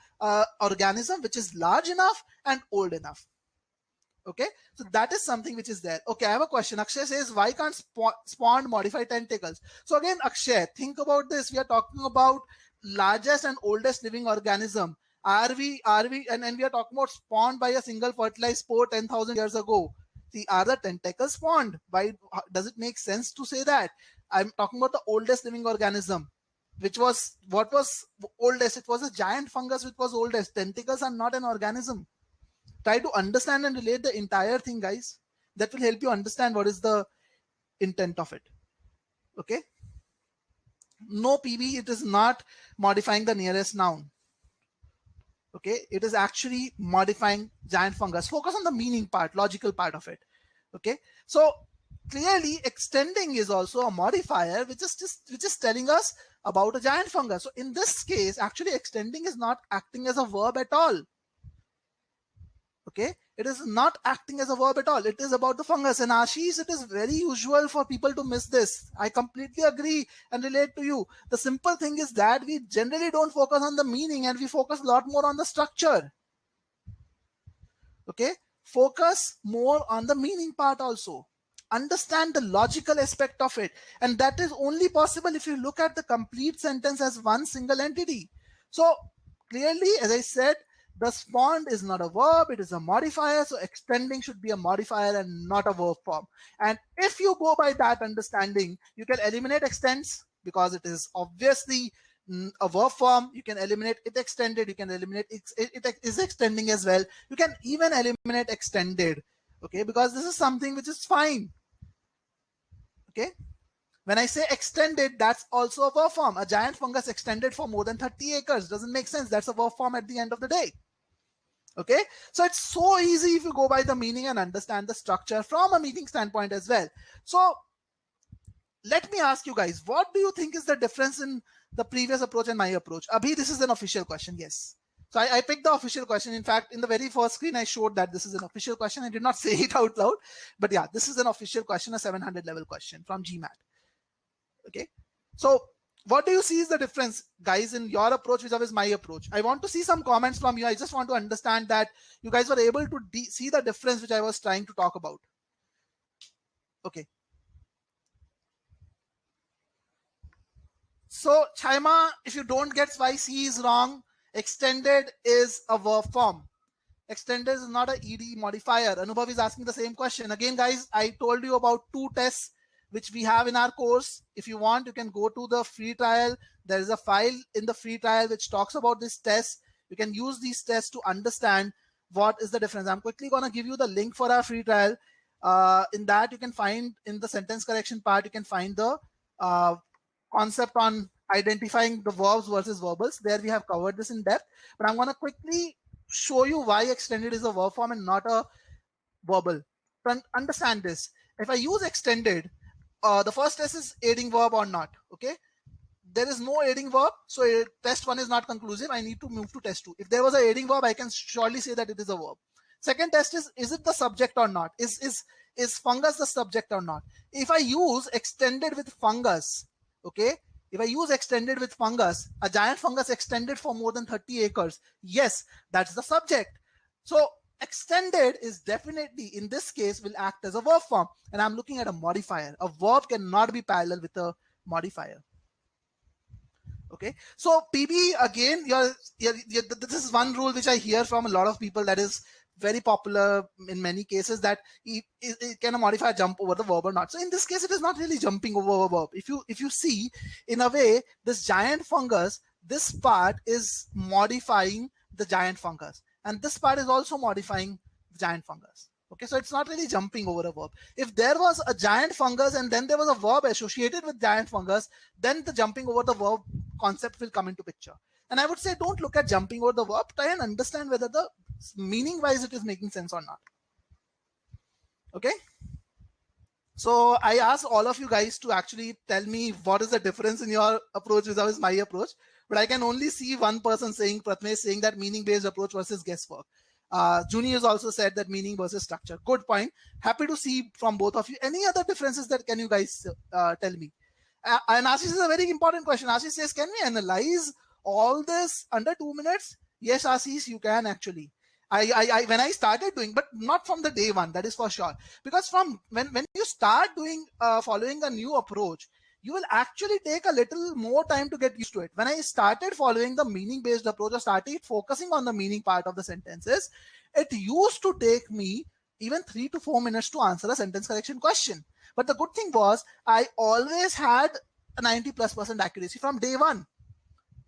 S1: organism which is large enough and old enough. Okay, so that is something which is there. Okay, I have a question. Akshay says, why can't spawn modify tentacles? So again, Akshay, think about this. We are talking about largest and oldest living organism. And we are talking about spawned by a single fertilized spore 10,000 years ago. See, are the tentacles spawned? Why does it make sense to say that? I'm talking about the oldest living organism, which was, what was oldest? It was a giant fungus which was oldest. Tentacles are not an organism. Try to understand and relate the entire thing, guys. That will help you understand what is the intent of it. Okay. No, PB, it is not modifying the nearest noun. Okay, it is actually modifying giant fungus. Focus on the meaning part, logical part of it. Okay, so clearly extending is also a modifier which is telling us about a giant fungus. So in this case, actually extending is not acting as a verb at all. Okay, it is not acting as a verb at all. It is about the fungus. And Ashish, it is very usual for people to miss this. I completely agree and relate to you. The simple thing is that we generally don't focus on the meaning and we focus a lot more on the structure. Okay, focus more on the meaning part also. Understand the logical aspect of it. And that is only possible if you look at the complete sentence as one single entity. So clearly, as I said, the spawned is not a verb, it is a modifier. So extending should be a modifier and not a verb form. And if you go by that understanding, you can eliminate extends because it is obviously a verb form. You can eliminate it extended. You can eliminate it is extending as well. You can even eliminate extended. Okay, because this is something which is fine. Okay. When I say extended, that's also a verb form. A giant fungus extended for more than 30 acres. Doesn't make sense. That's a verb form at the end of the day. Okay, so it's so easy if you go by the meaning and understand the structure from a meaning standpoint as well. So let me ask you guys, what do you think is the difference in the previous approach and my approach? Abhi, this is an official question. Yes. So I picked the official question. In fact, in the very first screen, I showed that this is an official question. I did not say it out loud, but yeah, this is an official question, a 700 level question from GMAT. Okay, so what do you see is the difference, guys, in your approach versus my approach? I want to see some comments from you. I just want to understand that you guys were able to see the difference which I was trying to talk about. Okay. So, Chaima, if you don't get why C is wrong, extended is a verb form. Extended is not an ED modifier. Anubhav is asking the same question. Again, guys, I told you about 2 tests which we have in our course. If you want, you can go to the free trial. There is a file in the free trial which talks about this test. You can use these tests to understand what is the difference. I'm quickly going to give you the link for our free trial. In that, you can find in the sentence correction part, you can find the concept on identifying the verbs versus verbals. There we have covered this in depth. But I'm going to quickly show you why extended is a verb form and not a verbal. To understand this, if I use extended, the first test is aiding verb or not. Okay, there is no aiding verb, so test 1 is not conclusive. I need to move to test 2. If there was an aiding verb, I can surely say that it is a verb. Second test is it the subject or not? Is fungus the subject or not? If I use extended with fungus, okay, if I use extended with fungus, a giant fungus extended for more than 30 acres, yes, that's the subject. So extended is definitely, in this case, will act as a verb form. And I'm looking at a modifier. A verb cannot be parallel with a modifier. Okay. So PB, again, this is one rule which I hear from a lot of people that is very popular in many cases, that can a modifier jump over the verb or not? So in this case, it is not really jumping over a verb. If you see, in a way, this giant fungus, this part is modifying the giant fungus. And this part is also modifying the giant fungus. Okay, so it's not really jumping over a verb. If there was a giant fungus and then there was a verb associated with giant fungus, then the jumping over the verb concept will come into picture. And I would say, don't look at jumping over the verb. Try and understand whether the meaning wise it is making sense or not. Okay. So I asked all of you guys to actually tell me what is the difference in your approach versus my approach. But I can only see one person saying, Pratmesh saying that meaning-based approach versus guesswork. Juni has also said that meaning versus structure. Good point. Happy to see from both of you. Any other differences that can you guys tell me? And Ashish is a very important question. Ashish says, can we analyze all this under 2 minutes? Yes, Ashish, you can actually. When I started doing, but not from the day one, that is for sure. Because from when you start doing following a new approach, you will actually take a little more time to get used to it. When I started following the meaning-based approach, or started focusing on the meaning part of the sentences, it used to take me even 3 to 4 minutes to answer a sentence correction question. But the good thing was I always had a 90+% accuracy from day one.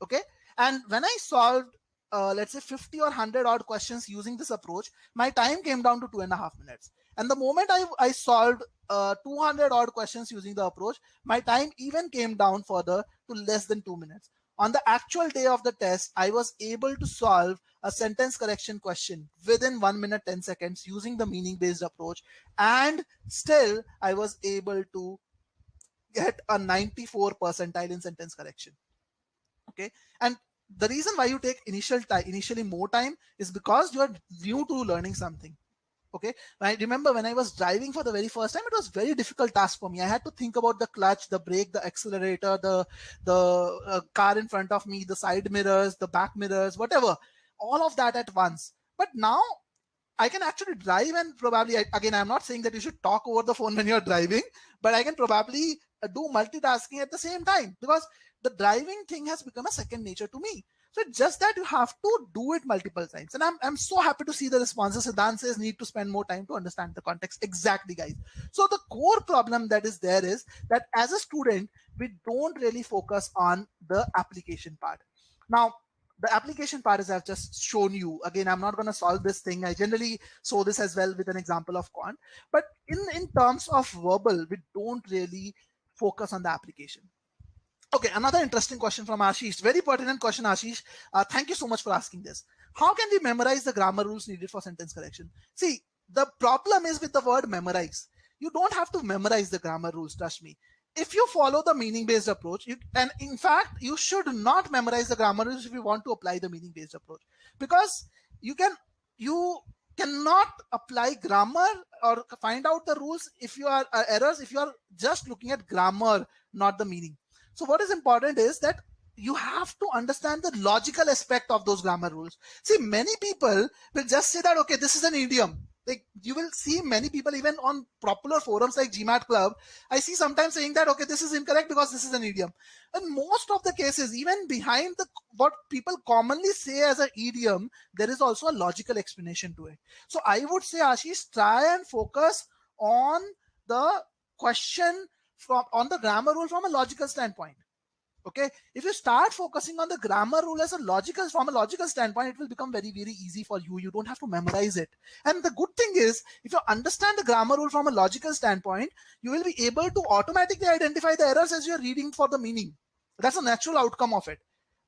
S1: Okay. And when I solved, let's say 50 or 100 odd questions using this approach, my time came down to 2.5 minutes. And the moment I solved 200 odd questions using the approach, my time even came down further to less than 2 minutes. On the actual day of the test, I was able to solve a sentence correction question within 1 minute 10 seconds using the meaning-based approach. And still, I was able to get a 94 percentile in sentence correction. Okay. And the reason why you take initially more time is because you are new to learning something. Okay. I remember when I was driving for the very first time, it was very difficult task for me. I had to think about the clutch, the brake, the accelerator, the car in front of me, the side mirrors, the back mirrors, whatever, all of that at once. But now I can actually drive, and probably, again, I'm not saying that you should talk over the phone when you're driving, but I can probably do multitasking at the same time, because the driving thing has become a second nature to me. So it's just that you have to do it multiple times. And I'm so happy to see the responses. Siddhant says need to spend more time to understand the context. Exactly, guys. So the core problem that is there is that as a student, we don't really focus on the application part. Now, the application part is I've just shown you. Again, I'm not going to solve this thing. I generally show this as well with an example of quant. But in terms of verbal, we don't really focus on the application. Okay, another interesting question from Ashish. Very pertinent question, Ashish. Thank you so much for asking this. How can we memorize the grammar rules needed for sentence correction? See, the problem is with the word memorize. You don't have to memorize the grammar rules, trust me. If you follow the meaning-based approach, and in fact, you should not memorize the grammar rules if you want to apply the meaning-based approach, because you cannot apply grammar or find out the rules if you are errors if you are just looking at grammar, not the meaning. So what is important is that you have to understand the logical aspect of those grammar rules. See, many people will just say that, okay, this is an idiom. Like, you will see many people even on popular forums like GMAT Club, I see sometimes saying that, okay, this is incorrect because this is an idiom. In most of the cases, even behind what people commonly say as an idiom, there is also a logical explanation to it. So I would say, Ashish, try and focus on the question on the grammar rule from a logical standpoint. Okay, if you start focusing on the grammar rule from a logical standpoint, it will become very, very easy for you. You don't have to memorize it. And the good thing is, if you understand the grammar rule from a logical standpoint, you will be able to automatically identify the errors as you're reading for the meaning. That's a natural outcome of it.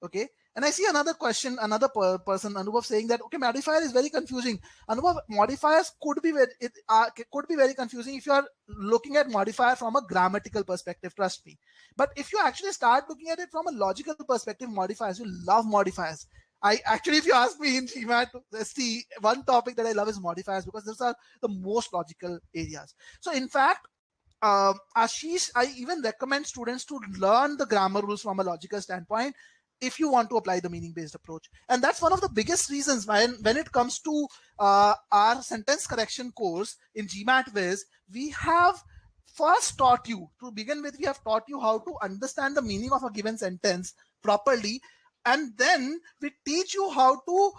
S1: Okay. And I see another question, another person, Anubhav, saying that, okay, modifier is very confusing. Anubhav, modifiers could be very confusing if you are looking at modifier from a grammatical perspective, trust me. But if you actually start looking at it from a logical perspective, modifiers, you love modifiers. If you ask me in GMAT, that's the one topic that I love is modifiers, because those are the most logical areas. So in fact, Ashish, I even recommend students to learn the grammar rules from a logical standpoint if you want to apply the meaning-based approach. And that's one of the biggest reasons when it comes to our sentence correction course in GMAT Viz, we have first taught you, to begin with, we have taught you how to understand the meaning of a given sentence properly. And then we teach you how to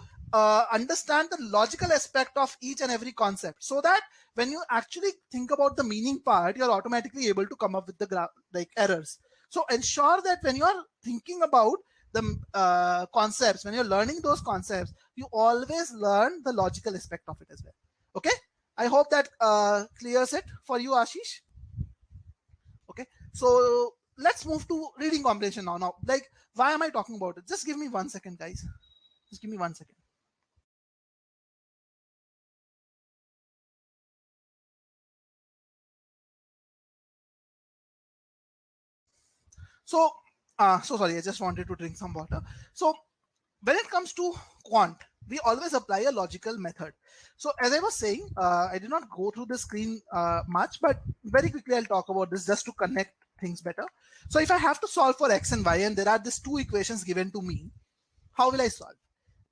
S1: understand the logical aspect of each and every concept, so that when you actually think about the meaning part, you're automatically able to come up with the errors. So ensure that when you're thinking about the concepts, when you're learning those concepts, you always learn the logical aspect of it as well. Okay, I hope that clears it for you, Ashish. Okay, so let's move to reading comprehension now. Like, why am I talking about it? Just give me 1 second, guys. Just give me 1 second. So sorry, I just wanted to drink some water. So when it comes to quant, we always apply a logical method. So as I was saying, I did not go through the screen much, but very quickly I'll talk about this just to connect things better. So if I have to solve for x and y and there are these two equations given to me, how will I solve?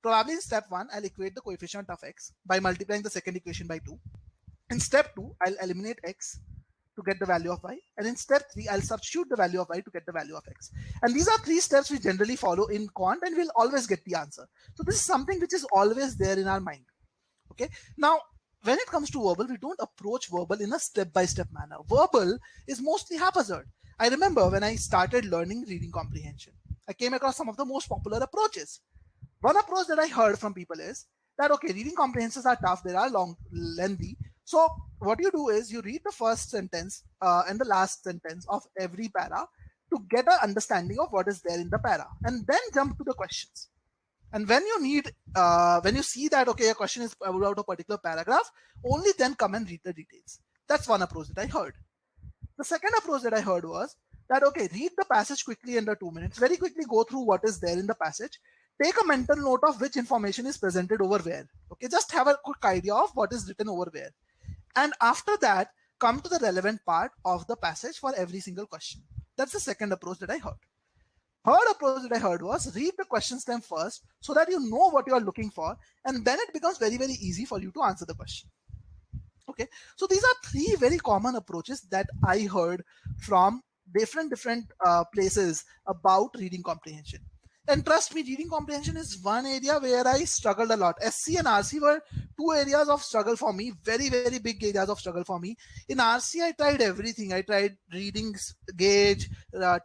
S1: Probably in step 1, I'll equate the coefficient of x by multiplying the second equation by 2. In step 2, I'll eliminate x to get the value of y. And in step 3, I'll substitute the value of y to get the value of x. And these are 3 steps we generally follow in quant, and we'll always get the answer. So this is something which is always there in our mind. Okay. Now, when it comes to verbal, we don't approach verbal in a step-by-step manner. Verbal is mostly haphazard. I remember when I started learning reading comprehension, I came across some of the most popular approaches. One approach that I heard from people is that, okay, reading comprehensions are tough, they are long, lengthy. So what you do is you read the first sentence and the last sentence of every para to get an understanding of what is there in the para, and then jump to the questions. And when you need, when you see that, okay, a question is about a particular paragraph, only then come and read the details. That's one approach that I heard. The second approach that I heard was that, okay, read the passage quickly under 2 minutes, very quickly go through what is there in the passage, take a mental note of which information is presented over where. Okay, just have a quick idea of what is written over where. And after that, come to the relevant part of the passage for every single question. That's the second approach that I heard. Third approach that I heard was read the question stem first so that you know what you are looking for, and then it becomes very, very easy for you to answer the question. Okay, so these are 3 very common approaches that I heard from different places about reading comprehension. And trust me, reading comprehension is one area where I struggled a lot. SC and RC were 2 areas of struggle for me, very, very big areas of struggle for me. In RC, I tried everything. I tried reading gauge,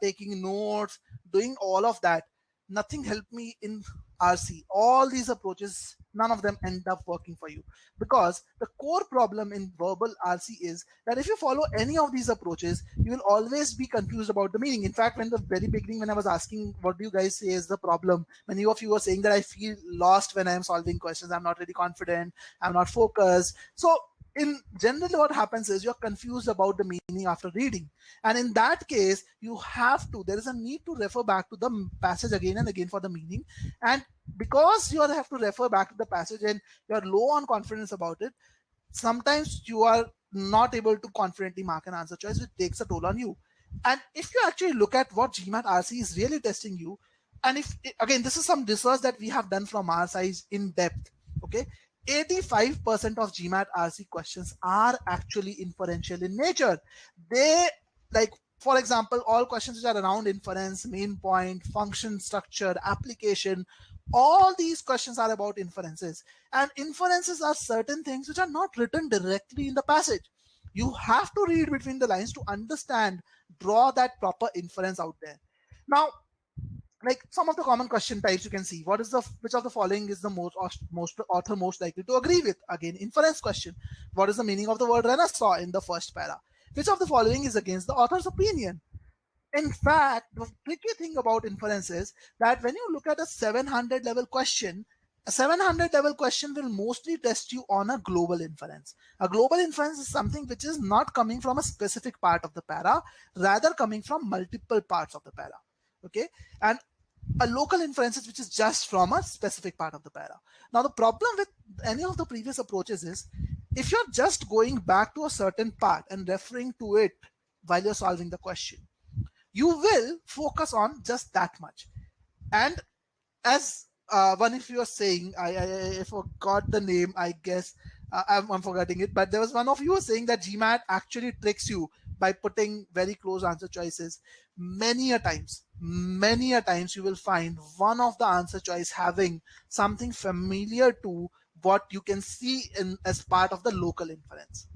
S1: taking notes, doing all of that. Nothing helped me in RC. All these approaches, none of them end up working for you, because the core problem in verbal RC is that if you follow any of these approaches, you will always be confused about the meaning. In fact, when the very beginning, when I was asking what do you guys say is the problem, many of you were saying that I feel lost when I am solving questions, I'm not really confident, I'm not focused. So in general, what happens is you're confused about the meaning after reading. And in that case, you have to, there is a need to refer back to the passage again and again for the meaning. And because you have to refer back to the passage and you're low on confidence about it, sometimes you are not able to confidently mark an answer choice, which takes a toll on you. And if you actually look at what GMAT RC is really testing you, and if, again, this is some research that we have done from our side in depth, okay, 85% of GMAT RC questions are actually inferential in nature. They, like, for example, all questions which are around inference, main point, function structure, application, all these questions are about inferences. And inferences are certain things which are not written directly in the passage. You have to read between the lines to understand, draw that proper inference out there. Now, like some of the common question types you can see, what is the, which of the following is the most author most likely to agree with? Again, inference question. What is the meaning of the word Renaissance in the first para? Which of the following is against the author's opinion? In fact, the tricky thing about inference is that when you look at a 700 level question, a 700 level question will mostly test you on a global inference. A global inference is something which is not coming from a specific part of the para, rather coming from multiple parts of the para. Okay, and a local inference which is just from a specific part of the para. Now, the problem with any of the previous approaches is if you're just going back to a certain part and referring to it while you're solving the question, you will focus on just that much. And as one of you was saying, I forgot the name, I guess, I'm forgetting it, but there was one of you was saying that GMAT actually tricks you by putting very close answer choices. Many a times you will find one of the answer choice having something familiar to what you can see in as part of the local inference.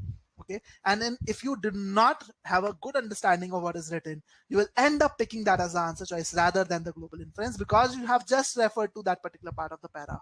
S1: Okay, and then if you do not have a good understanding of what is written, you will end up picking that as the answer choice rather than the global inference, because you have just referred to that particular part of the para.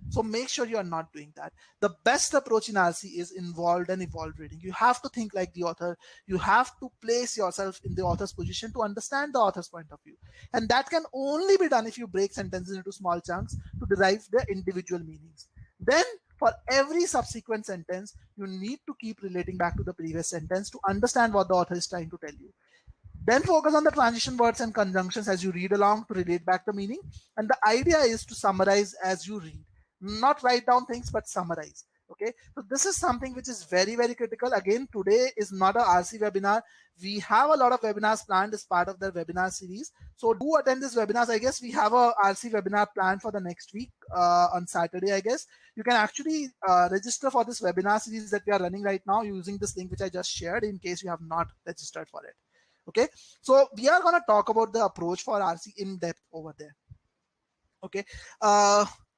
S1: So make sure you are not doing that. The best approach in RC is involved and evolved reading. You have to think like the author. You have to place yourself in the author's position to understand the author's point of view. And that can only be done if you break sentences into small chunks to derive their individual meanings. Then for every subsequent sentence, you need to keep relating back to the previous sentence to understand what the author is trying to tell you. Then focus on the transition words and conjunctions as you read along to relate back the meaning. And the idea is to summarize as you read. Not write down things, but summarize. Okay, so this is something which is very, very critical. Again, today is not a RC webinar. We have a lot of webinars planned as part of the webinar series. So do attend this webinars. I guess we have a RC webinar planned for the next week on Saturday, I guess. You can actually register for this webinar series that we are running right now using this link which I just shared in case you have not registered for it. Okay, so we are going to talk about the approach for RC in depth over there. Okay,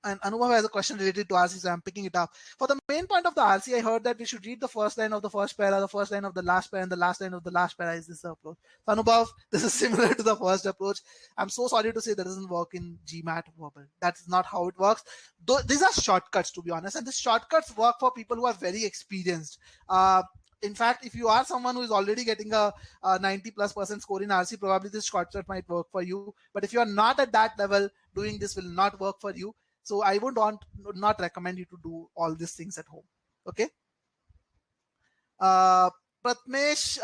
S1: and Anubhav has a question related to RC, so I'm picking it up. For the main point of the RC, I heard that we should read the first line of the first para, the first line of the last para, and the last line of the last para. Is this the approach? So Anubhav, this is similar to the first approach. I'm so sorry to say that doesn't work in GMAT verbal. That's not how it works. Though these are shortcuts, to be honest, and the shortcuts work for people who are very experienced. In fact, if you are someone who is already getting a 90+% score in RC, probably this shortcut might work for you. But if you are not at that level, doing this will not work for you. So I would not recommend you to do all these things at home. Okay. Pratmesh,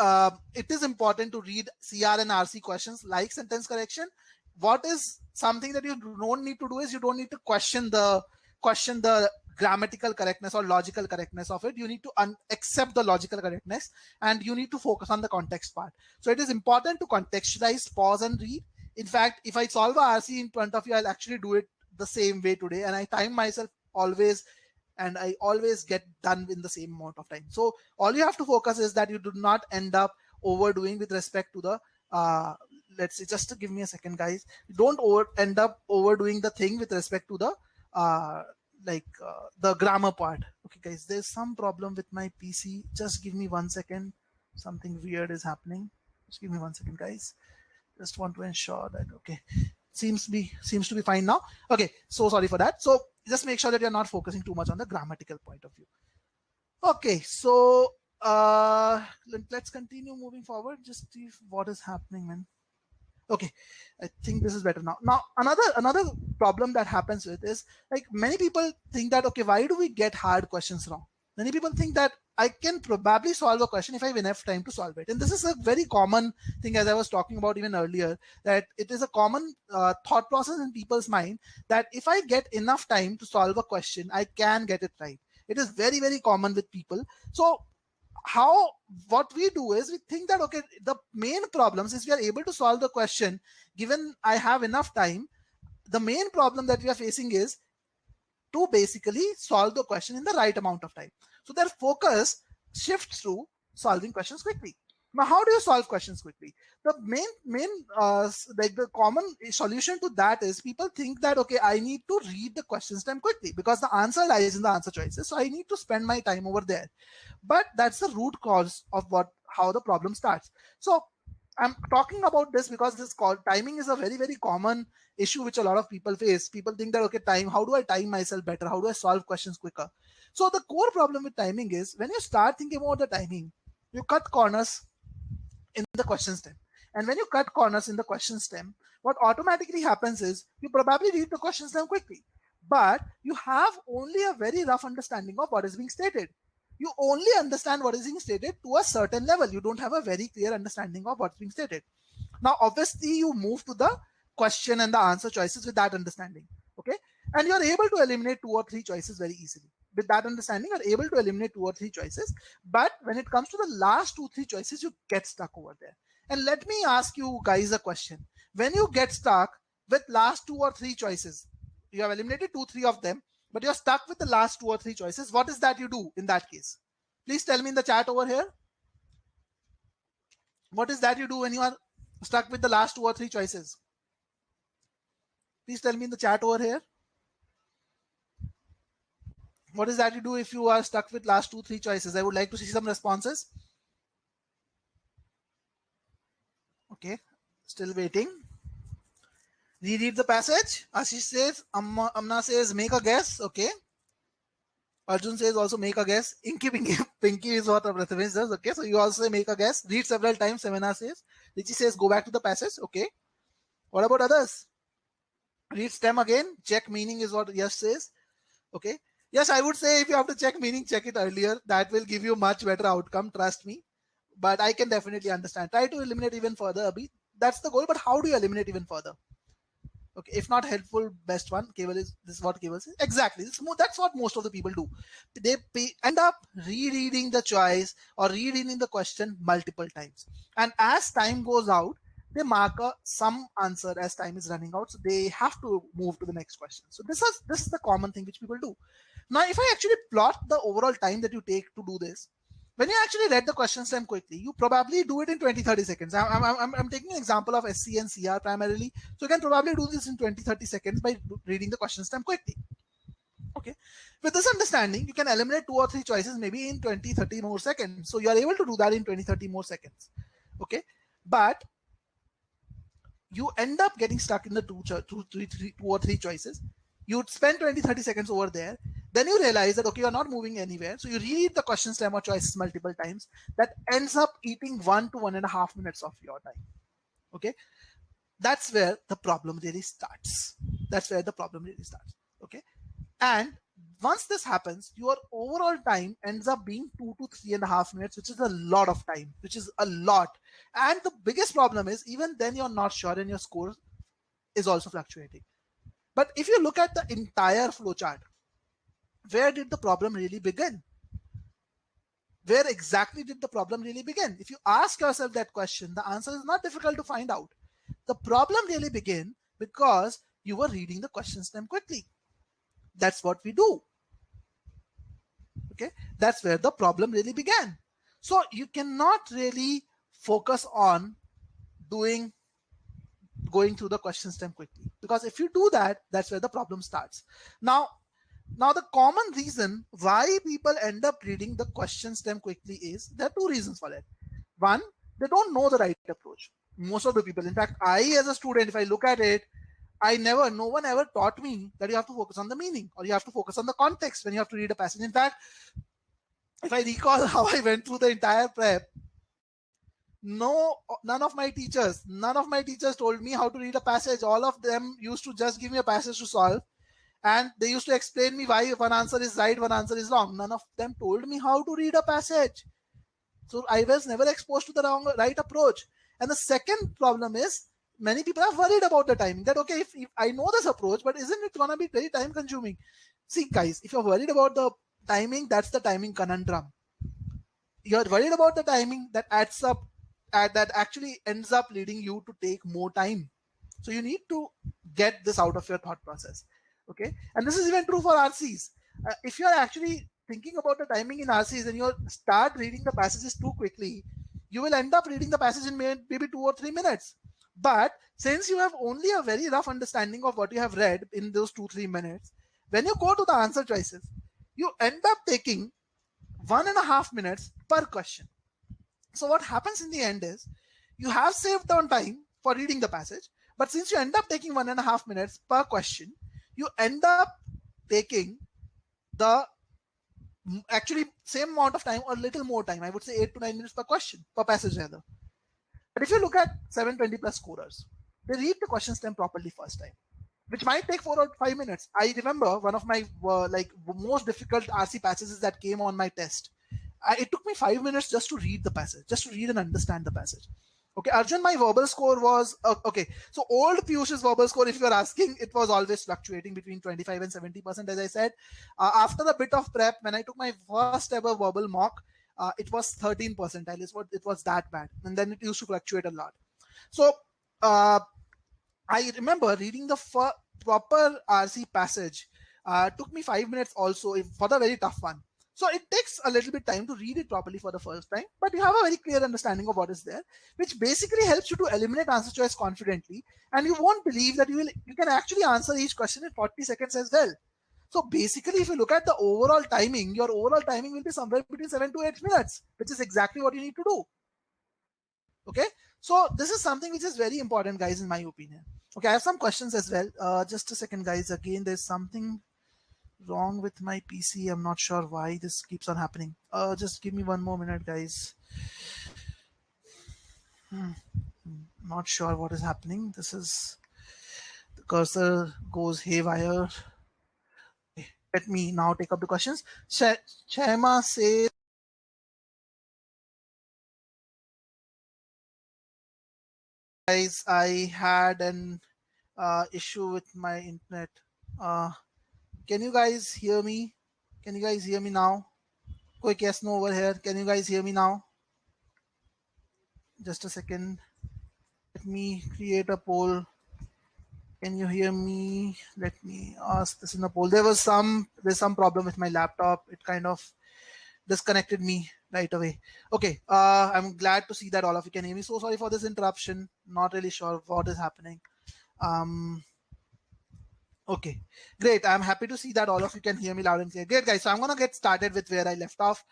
S1: it is important to read CR and RC questions like sentence correction. What is something that you don't need to do is you don't need to question the grammatical correctness or logical correctness of it. You need to accept the logical correctness and you need to focus on the context part. So it is important to contextualize, pause and read. In fact, if I solve a RC in front of you, I'll actually do it the same way today. And I time myself always, and I always get done in the same amount of time. So all you have to focus is that you do not end up overdoing with respect to the, let's say, just to give me a second, guys. Don't end up overdoing the thing with respect to the, the grammar part. Okay, guys, there's some problem with my PC. Just give me 1 second. Something weird is happening. Just give me 1 second, guys. Just want to ensure that, okay, seems to be fine now. Okay, so sorry for that. So just make sure that you're not focusing too much on the grammatical point of view. Okay, so let's continue moving forward. Just see what is happening, man. Okay, I think this is better now. Now, another problem that happens with is, like, many people think that, okay, why do we get hard questions wrong? Many people think that I can probably solve a question if I have enough time to solve it. And this is a very common thing, as I was talking about even earlier, that it is a common thought process in people's mind that if I get enough time to solve a question, I can get it right. It is very, very common with people. So what we do is we think that, okay, the main problems is we are able to solve the question given I have enough time. The main problem that we are facing is to basically solve the question in the right amount of time. So their focus shifts to solving questions quickly. Now, how do you solve questions quickly? The like the common solution to that is people think that, okay, I need to read the question stem quickly because the answer lies in the answer choices. So I need to spend my time over there. But that's the root cause of how the problem starts. So I'm talking about this because timing is a very, very common issue which a lot of people face. People think that, okay, how do I time myself better? How do I solve questions quicker? So the core problem with timing is when you start thinking about the timing, you cut corners in the question stem. And when you cut corners in the question stem, what automatically happens is you probably read the question stem quickly, but you have only a very rough understanding of what is being stated. You only understand what is being stated to a certain level. You don't have a very clear understanding of what's being stated. Now, obviously, you move to the question and the answer choices with that understanding. Okay. And you're able to eliminate 2 or 3 choices very easily. With that understanding, you're able to eliminate 2 or 3 choices. But when it comes to the last 2-3 choices, you get stuck over there. And let me ask you guys a question. When you get stuck with last 2 or 3 choices, you have eliminated 2-3 of them, but you're stuck with the last 2 or 3 choices. What is that you do in that case? Please tell me in the chat over here. What is that you do when you are stuck with the last 2 or 3 choices? Please tell me in the chat over here. What is that you do if you are stuck with last 2-3 choices? I would like to see some responses. Okay, still waiting. Reread the passage. Ashish says, Amna says, make a guess. Okay. Arjun says also make a guess. Inky Pinky is what Prathamesh does. Okay, so you also say make a guess. Read several times. Semena says. Richi says go back to the passage. Okay. What about others? Read stem again. Check meaning is what Yash says. Okay. Yes, I would say if you have to check meaning, check it earlier. That will give you much better outcome. Trust me. But I can definitely understand. Try to eliminate even further, Abhi. That's the goal. But how do you eliminate even further? Okay, if not helpful, best one. Keval is this is what Keval says. Exactly. That's what most of the people do. They end up rereading the choice or rereading the question multiple times. And as time goes out, they mark some answer as time is running out. So they have to move to the next question. So this is the common thing which people do. Now, if I actually plot the overall time that you take to do this, when you actually read the question stem quickly, you probably do it in 20-30 seconds. I'm taking an example of SC and CR primarily. So you can probably do this in 20-30 seconds by reading the question stem quickly. Okay. With this understanding, you can eliminate 2 or 3 choices maybe in 20-30 more seconds. So you are able to do that in 20-30 more seconds. Okay. But you end up getting stuck in the two or three choices. You'd spend 20-30 seconds over there. Then you realize that, okay, you're not moving anywhere. So you read the question stem or choices multiple times. That ends up eating 1 to 1.5 minutes of your time. Okay. That's where the problem really starts. That's where the problem really starts. Okay. And once this happens, your overall time ends up being 2 to 3.5 minutes, which is a lot of time, which is a lot. And the biggest problem is even then you're not sure and your score is also fluctuating. But if you look at the entire flowchart, where did the problem really begin? Where exactly did the problem really begin? If you ask yourself that question, the answer is not difficult to find out. The problem really began because you were reading the question stem quickly. That's what we do. Okay, that's where the problem really began. So you cannot really focus on going through the question stem quickly, because if you do that, that's where the problem starts. Now the common reason why people end up reading the question stem quickly is there are 2 reasons for it. One, they don't know the right approach. Most of the people, in fact, I as a student, if I look at it, no one ever taught me that you have to focus on the meaning or you have to focus on the context when you have to read a passage. In fact, if I recall how I went through the entire prep, none of my teachers told me how to read a passage. All of them used to just give me a passage to solve, and they used to explain me why one answer is right, one answer is wrong. None of them told me how to read a passage. So I was never exposed to the right approach. And the second problem is many people are worried about the timing. That okay, if I know this approach, but isn't it gonna be very time consuming? See, guys, if you're worried about the timing, that's the timing conundrum. You're worried about the timing, that adds up, that actually ends up leading you to take more time. So you need to get this out of your thought process. Okay, and this is even true for RCs. If you're actually thinking about the timing in RCs and you start reading the passages too quickly, you will end up reading the passage in maybe 2 or 3 minutes. But since you have only a very rough understanding of what you have read in those 2-3 minutes, when you go to the answer choices, you end up taking 1.5 minutes per question. So what happens in the end is you have saved on time for reading the passage, but since you end up taking 1.5 minutes per question, you end up taking the actually same amount of time or little more time. I would say 8 to 9 minutes per question, per passage rather. But if you look at 720 plus scorers, they read the question stem properly first time, which might take 4 or 5 minutes. I remember one of my most difficult RC passages that came on my test. It took me 5 minutes just to read the passage, just to read and understand the passage. Okay, Arjun, my verbal score was okay. So old Piyush's verbal score, if you are asking, it was always fluctuating between 25 and 70%. As I said, after a bit of prep, when I took my first ever verbal mock, it was 13 percentile. It was that bad, and then it used to fluctuate a lot. So I remember reading the proper RC passage. Took me 5 minutes also for the very tough one. So it takes a little bit time to read it properly for the first time, but you have a very clear understanding of what is there, which basically helps you to eliminate answer choice confidently, and you won't believe that you can actually answer each question in 40 seconds as well. So basically, if you look at the overall timing, your overall timing will be somewhere between 7 to 8 minutes, which is exactly what you need to do. Okay, so this is something which is very important, guys, in my opinion. Okay, I have some questions as well. Just a second, guys. Again, there's something wrong with my PC. I'm not sure why this keeps on happening. Just give me 1 more minute, guys. Not sure what is happening. This is the cursor goes haywire. Let me now take up the questions. Chema says, guys, I had an issue with my internet. Can you guys hear me? Can you guys hear me now? Quick yes no over here. Can you guys hear me now? Just a second. Let me create a poll. Can you hear me? Let me ask this in a poll. There's some problem with my laptop. It kind of disconnected me right away. Okay, I'm glad to see that all of you can hear me. So sorry for this interruption. Not really sure what is happening. Okay, great. I'm happy to see that all of you can hear me loud and clear. Great, guys. So I'm going to get started with where I left off.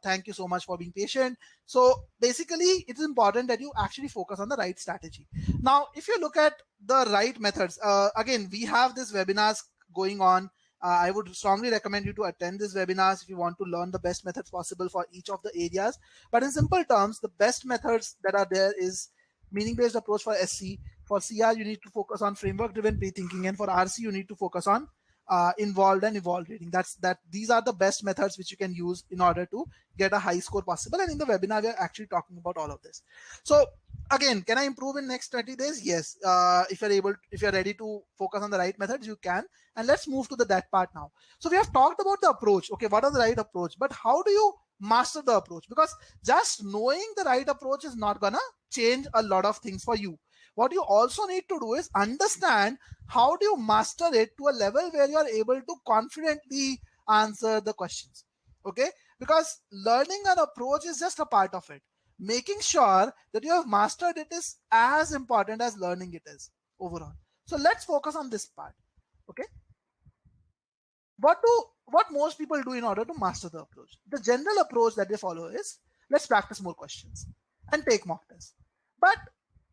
S1: Thank you so much for being patient. So basically, it is important that you actually focus on the right strategy. Now, if you look at the right methods, again, we have this webinars going on. I would strongly recommend you to attend this webinars if you want to learn the best methods possible for each of the areas. But in simple terms, the best methods that are there is meaning-based approach for SC. For CR, you need to focus on framework-driven pre-thinking, and for RC, you need to focus on involved and evolved reading. These are the best methods which you can use in order to get a high score possible. And in the webinar, we are actually talking about all of this. So again, can I improve in next 20 days? Yes. If you're ready to focus on the right methods, you can. And let's move to that part now. So we have talked about the approach. Okay, what is the right approach? But how do you master the approach? Because just knowing the right approach is not gonna change a lot of things for you. What you also need to do is understand how do you master it to a level where you are able to confidently answer the questions. Okay, because learning an approach is just a part of it. Making sure that you have mastered it is as important as learning it is overall. So let's focus on this part. Okay, what most people do in order to master the approach? The general approach that they follow is, let's practice more questions and take mock tests. But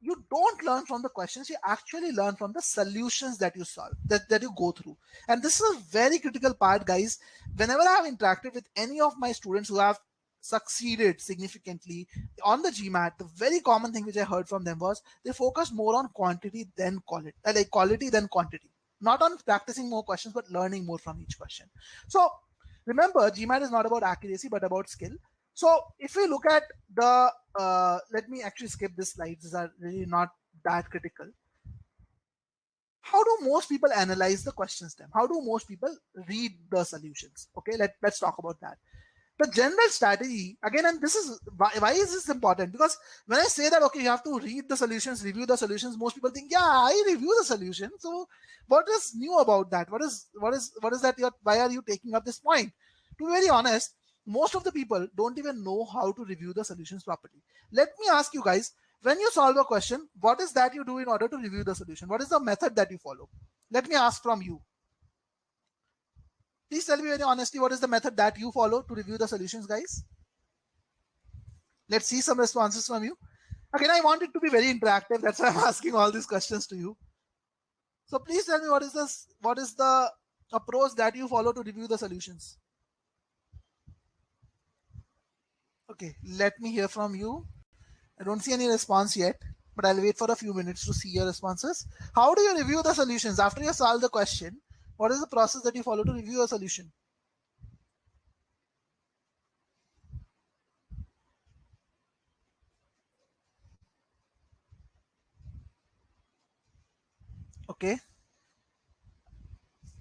S1: you don't learn from the questions, you actually learn from the solutions that you solve, that you go through. And this is a very critical part, guys. Whenever I have interacted with any of my students who have succeeded significantly on the GMAT, the very common thing which I heard from them was they focus more on quantity than quality, like quality than quantity. Not on practicing more questions, but learning more from each question. So remember, GMAT is not about accuracy, but about skill. So if we look at the, let me actually skip this slide. These are really not that critical. How do most people analyze the question stem? How do most people read the solutions? Okay, let's talk about that. The general strategy, again, and this is why is this important? Because when I say that, okay, you have to read the solutions, review the solutions, most people think, yeah, I review the solution. So what is new about that? What is that? Why are you taking up this point? To be very honest, most of the people don't even know how to review the solutions properly. Let me ask you guys, when you solve a question, what is that you do in order to review the solution? What is the method that you follow? Let me ask from you. Please tell me very honestly, what is the method that you follow to review the solutions, guys? Let's see some responses from you. Again, I want it to be very interactive. That's why I'm asking all these questions to you. So please tell me what is the approach that you follow to review the solutions? Okay, let me hear from you. I don't see any response yet, but I'll wait for a few minutes to see your responses. How do you review the solutions after you solve the question? What is the process that you follow to review a solution? Okay.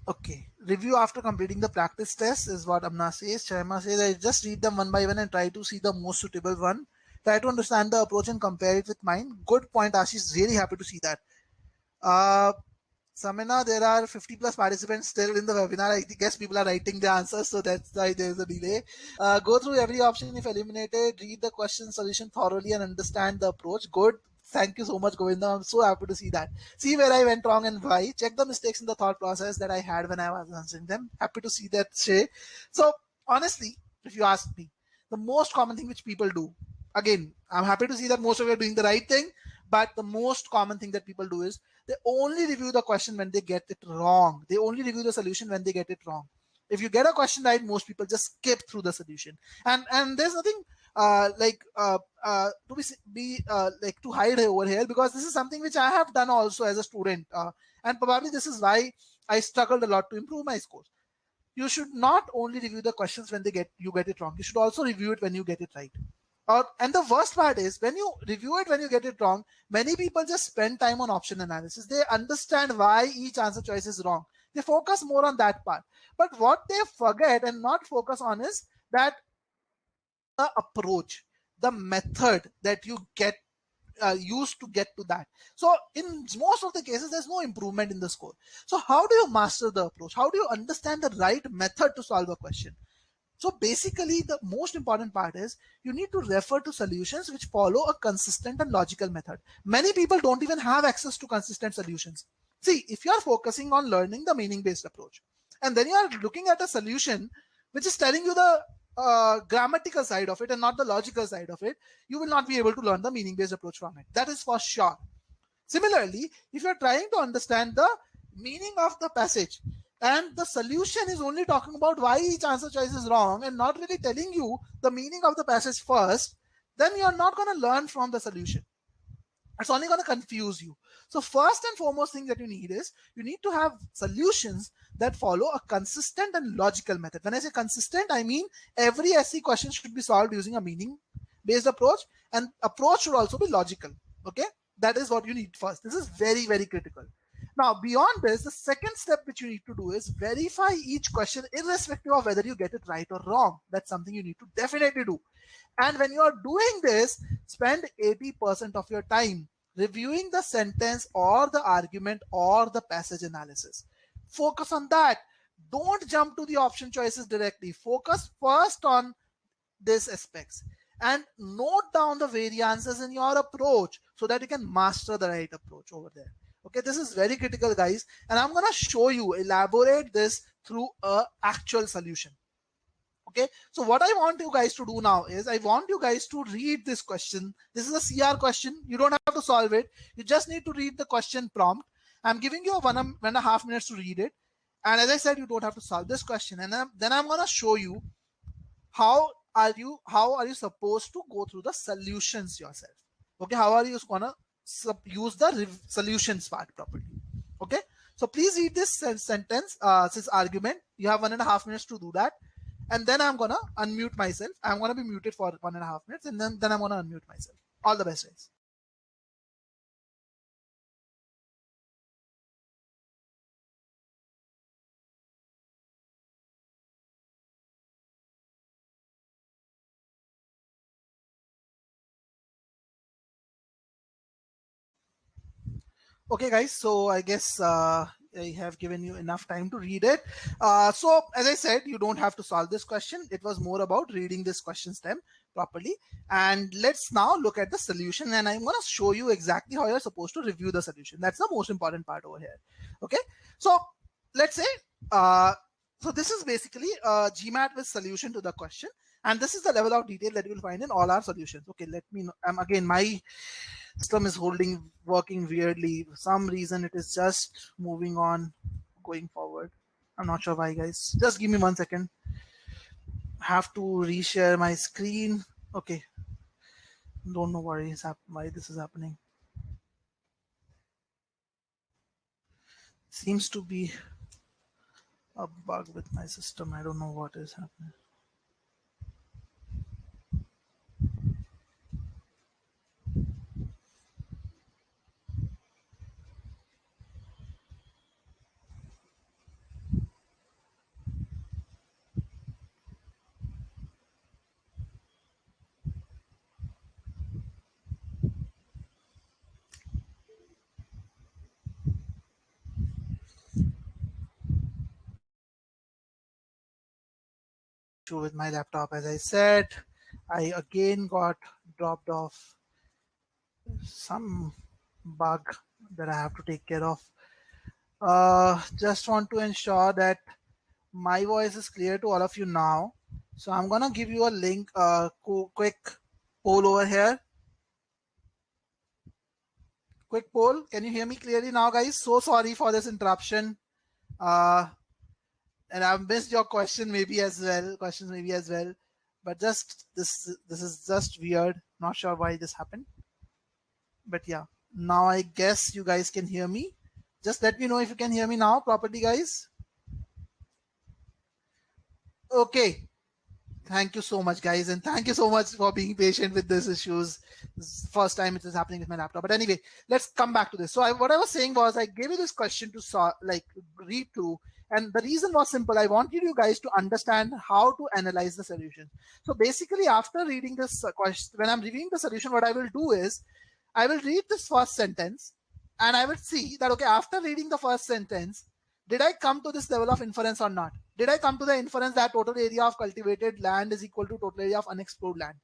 S1: Okay. Review after completing the practice test is what Amna says. Chaima says, I just read them one by one and try to see the most suitable one. Try to understand the approach and compare it with mine. Good point, Ashish. Really happy to see that. Samina, there are 50 plus participants still in the webinar. I guess people are writing the answers, so that's why there's a delay. Go through every option if eliminated, read the question solution thoroughly and understand the approach. Good. Thank you so much, Govinda. I'm so happy to see that. See where I went wrong and why. Check the mistakes in the thought process that I had when I was answering them. Happy to see that, Shay. So, honestly, if you ask me, the most common thing which people do, again, I'm happy to see that most of you are doing the right thing, but the most common thing that people do is they only review the question when they get it wrong. They only review the solution when they get it wrong. If you get a question right, most people just skip through the solution. And there's nothing to be like to hide over here, because this is something which I have done also as a student, and probably this is why I struggled a lot to improve my scores. You should not only review the questions when you get it wrong. You should also review it when you get it right. And the worst part is when you review it, when you get it wrong, many people just spend time on option analysis. They understand why each answer choice is wrong. They focus more on that part. But what they forget and not focus on is that the approach, the method that you get used to get to that. So in most of the cases, there's no improvement in the score. So how do you master the approach? How do you understand the right method to solve a question? So basically, the most important part is you need to refer to solutions which follow a consistent and logical method. Many people don't even have access to consistent solutions. See, if you are focusing on learning the meaning-based approach, and then you are looking at a solution which is telling you the grammatical side of it and not the logical side of it, you will not be able to learn the meaning-based approach from it. That is for sure. Similarly, if you're trying to understand the meaning of the passage and the solution is only talking about why each answer choice is wrong and not really telling you the meaning of the passage first, then you're not going to learn from the solution. It's only going to confuse you. So first and foremost thing that you need is you need to have solutions that follow a consistent and logical method. When I say consistent, I mean every SC question should be solved using a meaning based approach, and approach should also be logical. Okay, that is what you need first. This is very, very critical. Now, beyond this, the second step which you need to do is verify each question irrespective of whether you get it right or wrong. That's something you need to definitely do. And when you are doing this, spend 80% of your time reviewing the sentence or the argument or the passage analysis. Focus on that. Don't jump to the option choices directly. Focus first on these aspects and note down the variances in your approach so that you can master the right approach over there. Okay, this is very critical, guys. And I'm going to show you, elaborate this through a actual solution. Okay, so what I want you guys to do now is I want you guys to read this question. This is a CR question. You don't have to solve it. You just need to read the question prompt. I'm giving you 1.5 minutes to read it. And as I said, you don't have to solve this question. And then I'm going to show you how are you supposed to go through the solutions yourself. Okay, how are you going to use the solutions part properly? Okay, so please read this sentence, this argument. You have 1.5 minutes to do that. And then I'm going to unmute myself. I'm going to be muted for 1.5 minutes and then I'm going to unmute myself. All the best, guys. Okay, guys, so I guess I have given you enough time to read it. So as I said, you don't have to solve this question. It was more about reading this question stem properly. And let's now look at the solution. And I'm going to show you exactly how you're supposed to review the solution. That's the most important part over here. Okay, so let's say, so this is basically a GMAT with solution to the question. And this is the level of detail that you will find in all our solutions. Okay, let me know. Again, my system is working weirdly. For some reason it is just moving on, going forward. I'm not sure why, guys. Just give me 1 second. Have to reshare my screen. Okay, don't know why this is happening. Seems to be a bug with my system. I don't know what is happening. With my laptop, as I said, I again got dropped off. Some bug that I have to take care of. Just want to ensure that my voice is clear to all of you now. So I'm gonna give you a link, quick poll over here. Quick poll. Can you hear me clearly now, guys? So sorry for this interruption. And I've missed your questions maybe as well. But just this is just weird. Not sure why this happened. But yeah, now I guess you guys can hear me. Just let me know if you can hear me now properly, guys. Okay. Thank you so much, guys, and thank you so much for being patient with these issues. This is the first time it is happening with my laptop. But anyway, let's come back to this. So what I was saying was, I gave you this question to read through, and the reason was simple. I wanted you guys to understand how to analyze the solution. So basically, after reading this question, when I'm reviewing the solution, what I will do is, I will read this first sentence, and I will see that, okay, after reading the first sentence, did I come to this level of inference or not? Did I come to the inference that total area of cultivated land is equal to total area of unexplored land?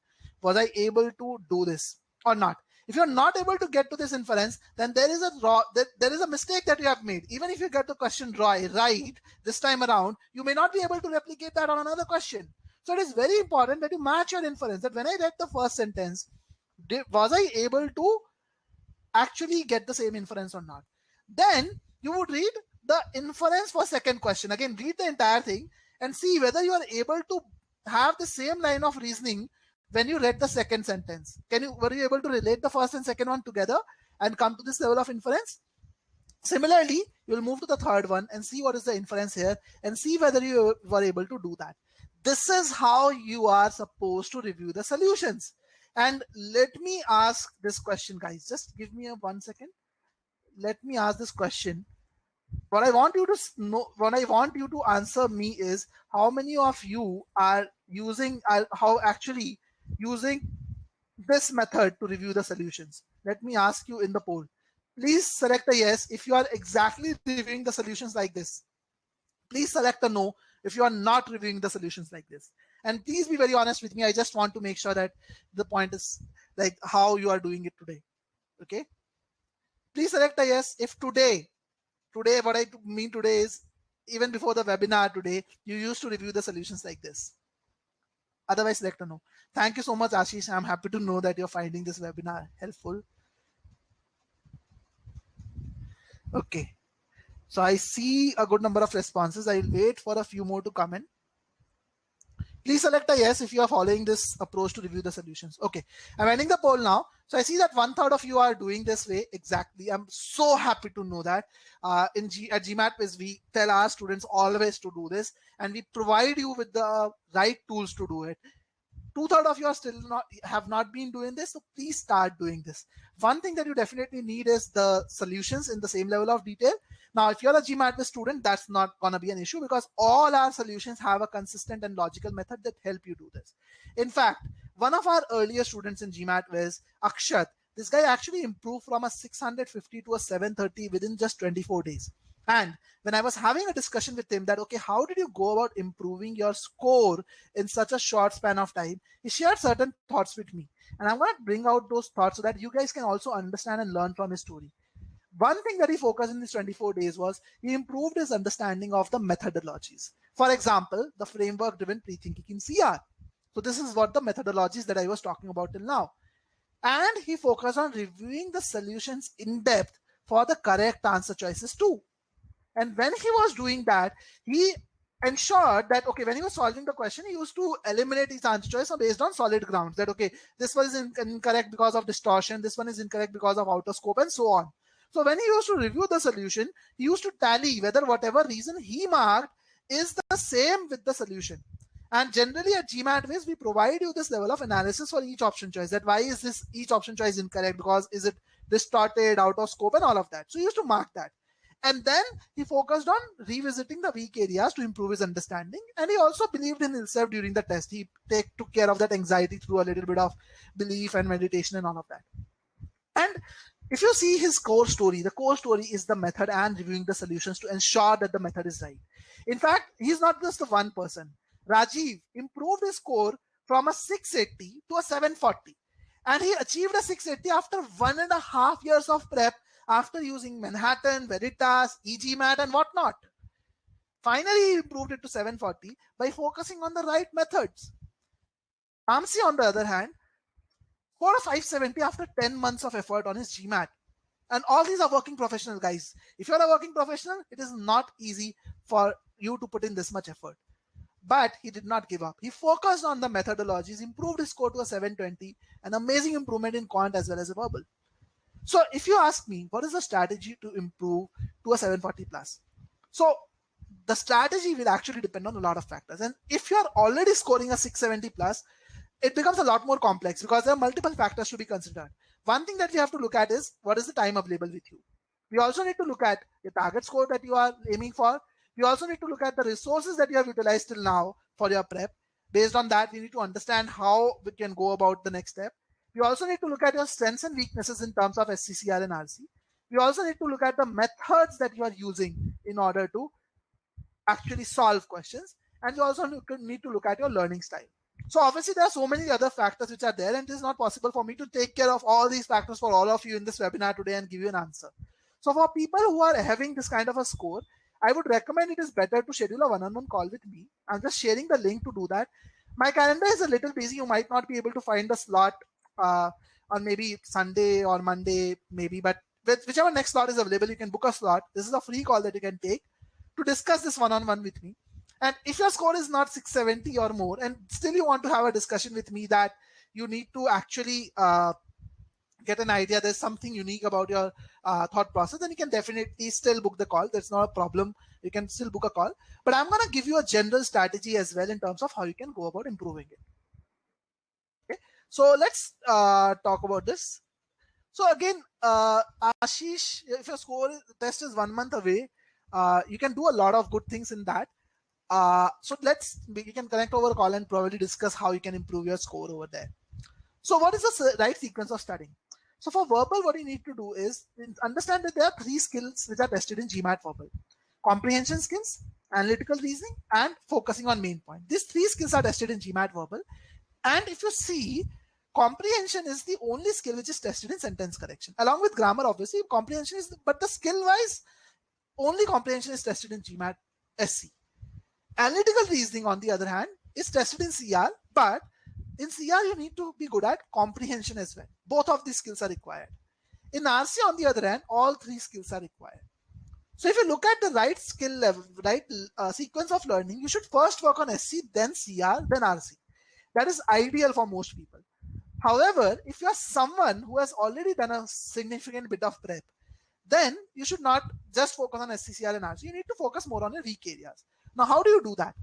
S1: Was I able to do this or not? If you're not able to get to this inference, then there is a mistake that you have made. Even if you get the question right this time around, you may not be able to replicate that on another question. So it is very important that you match your inference. That when I read the first sentence, was I able to actually get the same inference or not? Then you would read the inference for second question. Again, read the entire thing and see whether you are able to have the same line of reasoning when you read the second sentence. Were you able to relate the first and second one together and come to this level of inference? Similarly, you will move to the third one and see what is the inference here and see whether you were able to do that. This is how you are supposed to review the solutions. And let me ask this question, guys. Just give me 1 second. Let me ask this question. What I want you to know, what I want you to answer me is, how many of you are using this method to review the solutions? Let me ask you in the poll. Please select a yes if you are exactly reviewing the solutions like this. Please select a no if you are not reviewing the solutions like this. And please be very honest with me. I just want to make sure that the point is like how you are doing it today. Okay. Please select a yes if today, what I mean today is, even before the webinar today, you used to review the solutions like this. Otherwise, select a no. Thank you so much, Ashish. I'm happy to know that you're finding this webinar helpful. Okay. So I see a good number of responses. I'll wait for a few more to come in. Please select a yes if you are following this approach to review the solutions. Okay, I'm ending the poll now. So I see that 1/3 of you are doing this way exactly. I'm so happy to know that. At GMAT, we tell our students always to do this, and we provide you with the right tools to do it. 2/3 of you are still have not been doing this, so please start doing this. One thing that you definitely need is the solutions in the same level of detail. Now, if you're a GMAT student, that's not going to be an issue because all our solutions have a consistent and logical method that help you do this. In fact, one of our earlier students in GMAT was Akshat. This guy actually improved from a 650 to a 730 within just 24 days. And when I was having a discussion with him that, okay, how did you go about improving your score in such a short span of time? He shared certain thoughts with me. And I'm going to bring out those thoughts so that you guys can also understand and learn from his story. One thing that he focused in these 24 days was he improved his understanding of the methodologies. For example, the framework-driven pre-thinking in CR. So this is what the methodologies that I was talking about till now. And he focused on reviewing the solutions in depth for the correct answer choices too. And when he was doing that, he ensured that, okay, when he was solving the question, he used to eliminate his answer choice based on solid grounds. That, okay, this one is incorrect because of distortion, this one is incorrect because of outer scope, and so on. So when he used to review the solution, he used to tally whether whatever reason he marked is the same with the solution. And generally at GMAT, we provide you this level of analysis for each option choice. That why is this each option choice incorrect? Because is it distorted, out of scope, and all of that. So he used to mark that. And then he focused on revisiting the weak areas to improve his understanding. And he also believed in himself during the test. He took care of that anxiety through a little bit of belief and meditation and all of that. And if you see his core story, the core story is the method and reviewing the solutions to ensure that the method is right. In fact, he's not just the one person. Rajiv improved his score from a 680 to a 740. And he achieved a 680 after 1.5 years of prep, after using Manhattan, Veritas, EGMAT, and whatnot. Finally, he improved it to 740 by focusing on the right methods. Amsi, on the other hand, scored a 570 after 10 months of effort on his GMAT. And all these are working professional guys. If you're a working professional, it is not easy for you to put in this much effort. But he did not give up. He focused on the methodologies, improved his score to a 720, an amazing improvement in quant as well as verbal. So if you ask me, what is the strategy to improve to a 740 plus? So the strategy will actually depend on a lot of factors. And if you're already scoring a 670 plus, it becomes a lot more complex because there are multiple factors to be considered. One thing that we have to look at is what is the time available with you. We also need to look at the target score that you are aiming for. We also need to look at the resources that you have utilized till now for your prep. Based on that, we need to understand how we can go about the next step. We also need to look at your strengths and weaknesses in terms of SCCR and RC. We also need to look at the methods that you are using in order to actually solve questions. And you also need to look at your learning style. So obviously there are so many other factors which are there, and it is not possible for me to take care of all these factors for all of you in this webinar today and give you an answer. So for people who are having this kind of a score, I would recommend it is better to schedule a one-on-one call with me. I'm just sharing the link to do that. My calendar is a little busy. You might not be able to find a slot on maybe Sunday or Monday, maybe, but whichever next slot is available, you can book a slot. This is a free call that you can take to discuss this one-on-one with me. And if your score is not 670 or more, and still you want to have a discussion with me that you need to actually get an idea, there's something unique about your thought process, then you can definitely still book the call. That's not a problem. You can still book a call. But I'm going to give you a general strategy as well in terms of how you can go about improving it. Okay. So let's talk about this. So again, Ashish, if your score test is 1 month away, you can do a lot of good things in that. So you can connect over a call and probably discuss how you can improve your score over there. So what is the right sequence of studying? So for verbal, what you need to do is understand that there are 3 skills which are tested in GMAT verbal: comprehension skills, analytical reasoning, and focusing on main point. These 3 skills are tested in GMAT verbal. And if you see, comprehension is the only skill which is tested in sentence correction. Along with grammar, obviously, comprehension is, but the skill-wise, only comprehension is tested in GMAT SC. Analytical reasoning, on the other hand, is tested in CR, but in CR, you need to be good at comprehension as well. Both of these skills are required. In RC, on the other hand, all 3 skills are required. So if you look at the right skill level, right sequence of learning, you should first work on SC, then CR, then RC. That is ideal for most people. However, if you are someone who has already done a significant bit of prep, then you should not just focus on SCCR and RC. You need to focus more on your weak areas. Now, how do you do that?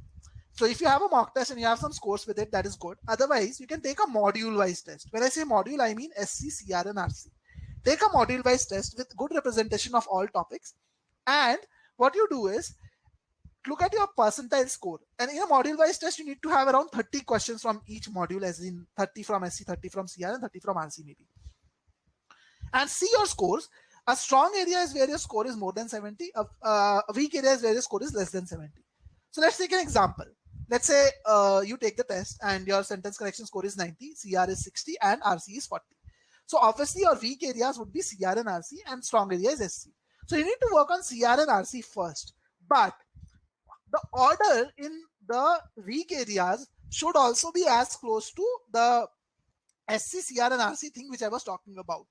S1: So if you have a mock test and you have some scores with it, that is good. Otherwise, you can take a module-wise test. When I say module, I mean SC, CR, and RC. Take a module-wise test with good representation of all topics. And what you do is look at your percentile score. And in a module-wise test, you need to have around 30 questions from each module, as in 30 from SC, 30 from CR, and 30 from RC maybe. And see your scores. A strong area is where your score is more than 70. A weak area is where your score is less than 70. So let's take an example. Let's say you take the test and your sentence correction score is 90, CR is 60, and RC is 40. So obviously your weak areas would be CR and RC, and strong area is SC. So you need to work on CR and RC first. But the order in the weak areas should also be as close to the SC, CR, and RC thing which I was talking about.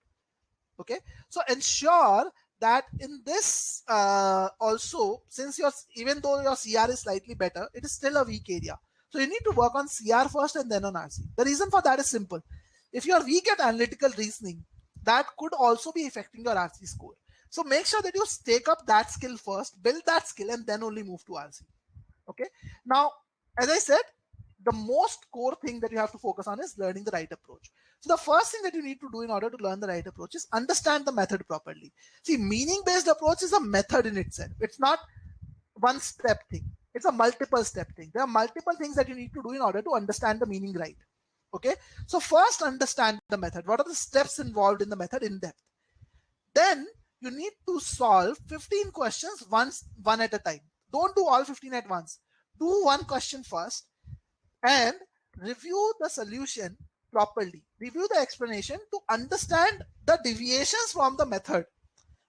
S1: Okay, so ensure that in this also, since even though your CR is slightly better, it is still a weak area. So you need to work on CR first and then on RC. The reason for that is simple. If you are weak at analytical reasoning, that could also be affecting your RC score. So make sure that you take up that skill first, build that skill, and then only move to RC. Okay. Now, as I said, the most core thing that you have to focus on is learning the right approach. So the first thing that you need to do in order to learn the right approach is understand the method properly. See, meaning-based approach is a method in itself. It's not one step thing. It's a multiple step thing. There are multiple things that you need to do in order to understand the meaning right. Okay. So first understand the method. What are the steps involved in the method in depth? Then you need to solve 15 questions one at a time. Don't do all 15 at once. Do one question first and review the solution properly. Review the explanation to understand the deviations from the method.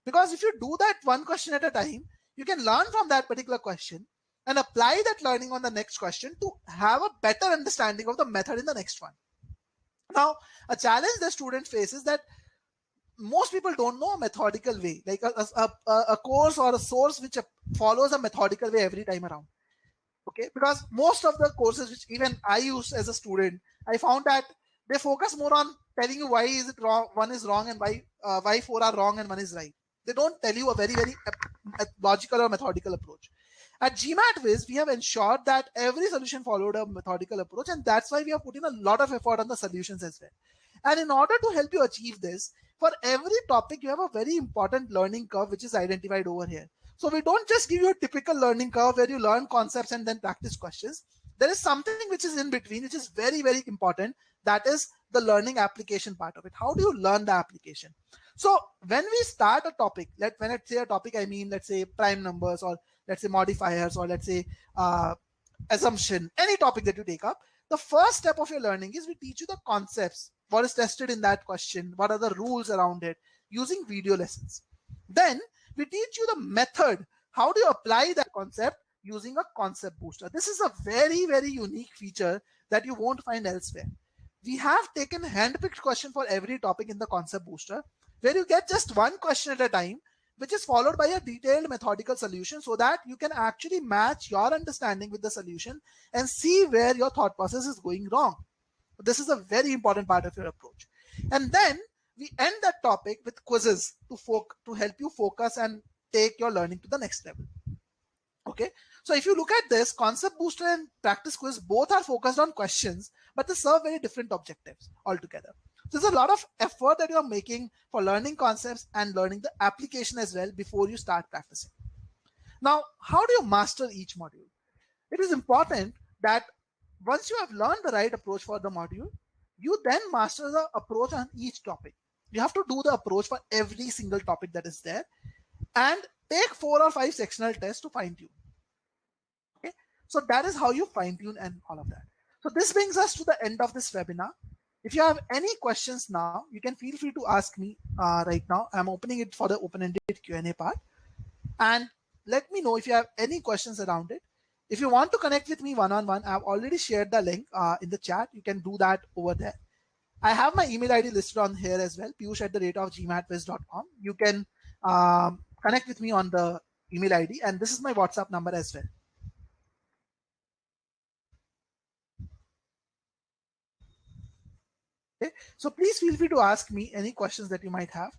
S1: Because if you do that one question at a time, you can learn from that particular question and apply that learning on the next question to have a better understanding of the method in the next one. Now, a challenge the student faces is that most people don't know a methodical way, like a course or a source which follows a methodical way every time around. Okay, because most of the courses which even I used as a student, I found that they focus more on telling you why is it wrong, one is wrong, and why 4 are wrong and 1 is right. They don't tell you a very logical or methodical approach. At GMAT-Viz, we have ensured that every solution followed a methodical approach, and that's why we have put in a lot of effort on the solutions as well. And in order to help you achieve this, for every topic, you have a very important learning curve which is identified over here. So we don't just give you a typical learning curve where you learn concepts and then practice questions. There is something which is in between, which is very, very important. That is the learning application part of it. How do you learn the application? So when we start a topic, when I say a topic, I mean, let's say prime numbers, or let's say modifiers, or let's say assumption, any topic that you take up, the first step of your learning is we teach you the concepts, what is tested in that question, what are the rules around it, using video lessons. Then we teach you the method, how do you apply that concept using a concept booster. This is a very, very unique feature that you won't find elsewhere. We have taken handpicked question for every topic in the concept booster, where you get just one question at a time, which is followed by a detailed methodical solution, so that you can actually match your understanding with the solution and see where your thought process is going wrong. This is a very important part of your approach. And then we end that topic with quizzes to help you focus and take your learning to the next level. Okay, so if you look at this, concept booster and practice quiz both are focused on questions, but they serve very different objectives altogether. So there's a lot of effort that you're making for learning concepts and learning the application as well before you start practicing. Now, how do you master each module? It is important that once you have learned the right approach for the module, you then master the approach on each topic. You have to do the approach for every single topic that is there and take 4 or 5 sectional tests to fine tune. Okay, so that is how you fine tune and all of that. So this brings us to the end of this webinar. If you have any questions now, you can feel free to ask me right now. I'm opening it for the open-ended Q&A part. And let me know if you have any questions around it. If you want to connect with me one-on-one, I've already shared the link in the chat. You can do that over there. I have my email ID listed on here as well, piyush@gmatviz.com. You can connect with me on the email ID, and this is my WhatsApp number as well. Okay, so please feel free to ask me any questions that you might have.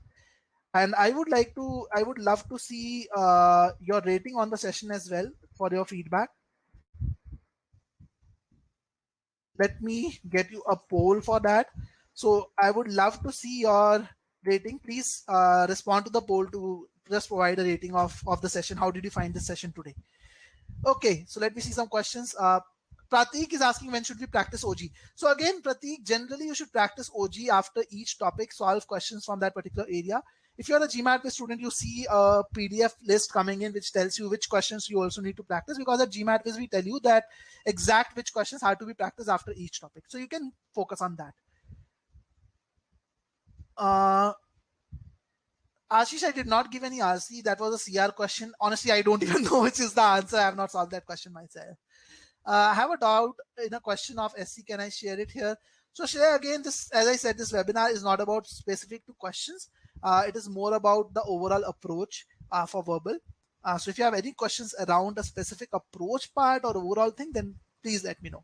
S1: And I would love to see your rating on the session as well for your feedback. Let me get you a poll for that. So I would love to see your rating. Please respond to the poll to just provide a rating of the session. How did you find this session today? Okay, so let me see some questions. Pratik is asking, when should we practice OG? So again, Pratik, generally you should practice OG after each topic, solve questions from that particular area. If you're a GMAT-Viz student, you see a PDF list coming in which tells you which questions you also need to practice, because at GMAT-Viz we tell you that exact which questions have to be practiced after each topic. So you can focus on that. Ashish, I did not give any RC. That was a CR question. Honestly, I don't even know which is the answer. I have not solved that question myself. I have a doubt in a question of SC. Can I share it here? So Shreya, again, this, as I said, this webinar is not about specific to questions. It is more about the overall approach for verbal. So if you have any questions around a specific approach part or overall thing, then please let me know.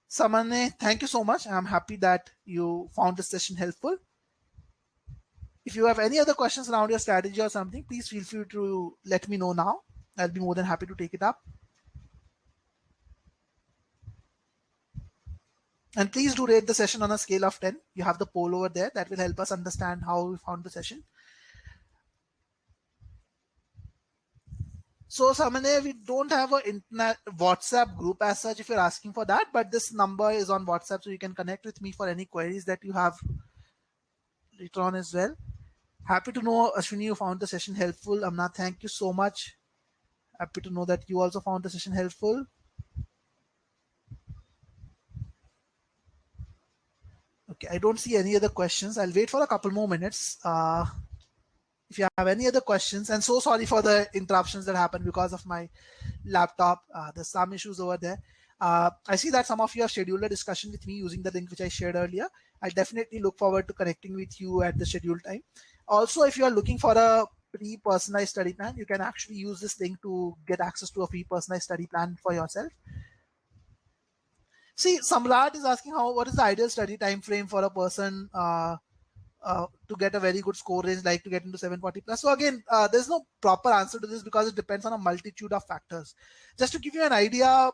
S1: Samane, thank you so much. I'm happy that you found this session helpful. If you have any other questions around your strategy or something, please feel free to let me know now. I'll be more than happy to take it up. And please do rate the session on a scale of 10. You have the poll over there. That will help us understand how we found the session. So Samane, we don't have an internet WhatsApp group as such if you're asking for that, but this number is on WhatsApp, so you can connect with me for any queries that you have later on as well. Happy to know, Ashwini, you found the session helpful. Amna, thank you so much. Happy to know that you also found the session helpful. Okay, I don't see any other questions. I'll wait for a couple more minutes. If you have any other questions, and so sorry for the interruptions that happened because of my laptop. There's some issues over there. I see that some of you have scheduled a discussion with me using the link which I shared earlier. I definitely look forward to connecting with you at the scheduled time. Also, if you are looking for a pre-personalized study plan, you can actually use this link to get access to a free personalized study plan for yourself. See, Samrat is asking what is the ideal study time frame for a person to get a very good score range, like to get into 740 plus. So again, there's no proper answer to this because it depends on a multitude of factors. Just to give you an idea,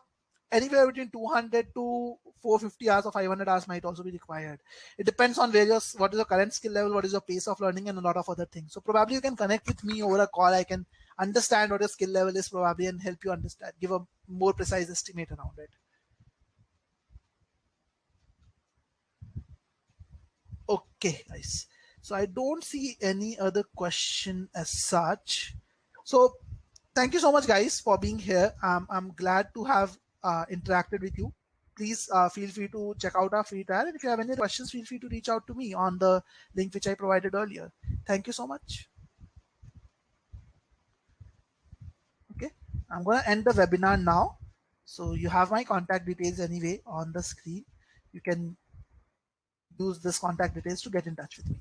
S1: anywhere between 200 to 450 hours or 500 hours might also be required. It depends on what is your current skill level, what is your pace of learning, and a lot of other things. So probably you can connect with me over a call. I can understand what your skill level is probably and help you understand, give a more precise estimate around it. Okay, guys. So I don't see any other question as such. So thank you so much, guys, for being here. I'm glad to have interacted with you. Please feel free to check out our free trial. And if you have any questions, feel free to reach out to me on the link which I provided earlier. Thank you so much. Okay, I'm going to end the webinar now. So you have my contact details anyway on the screen. You can use this contact details to get in touch with me.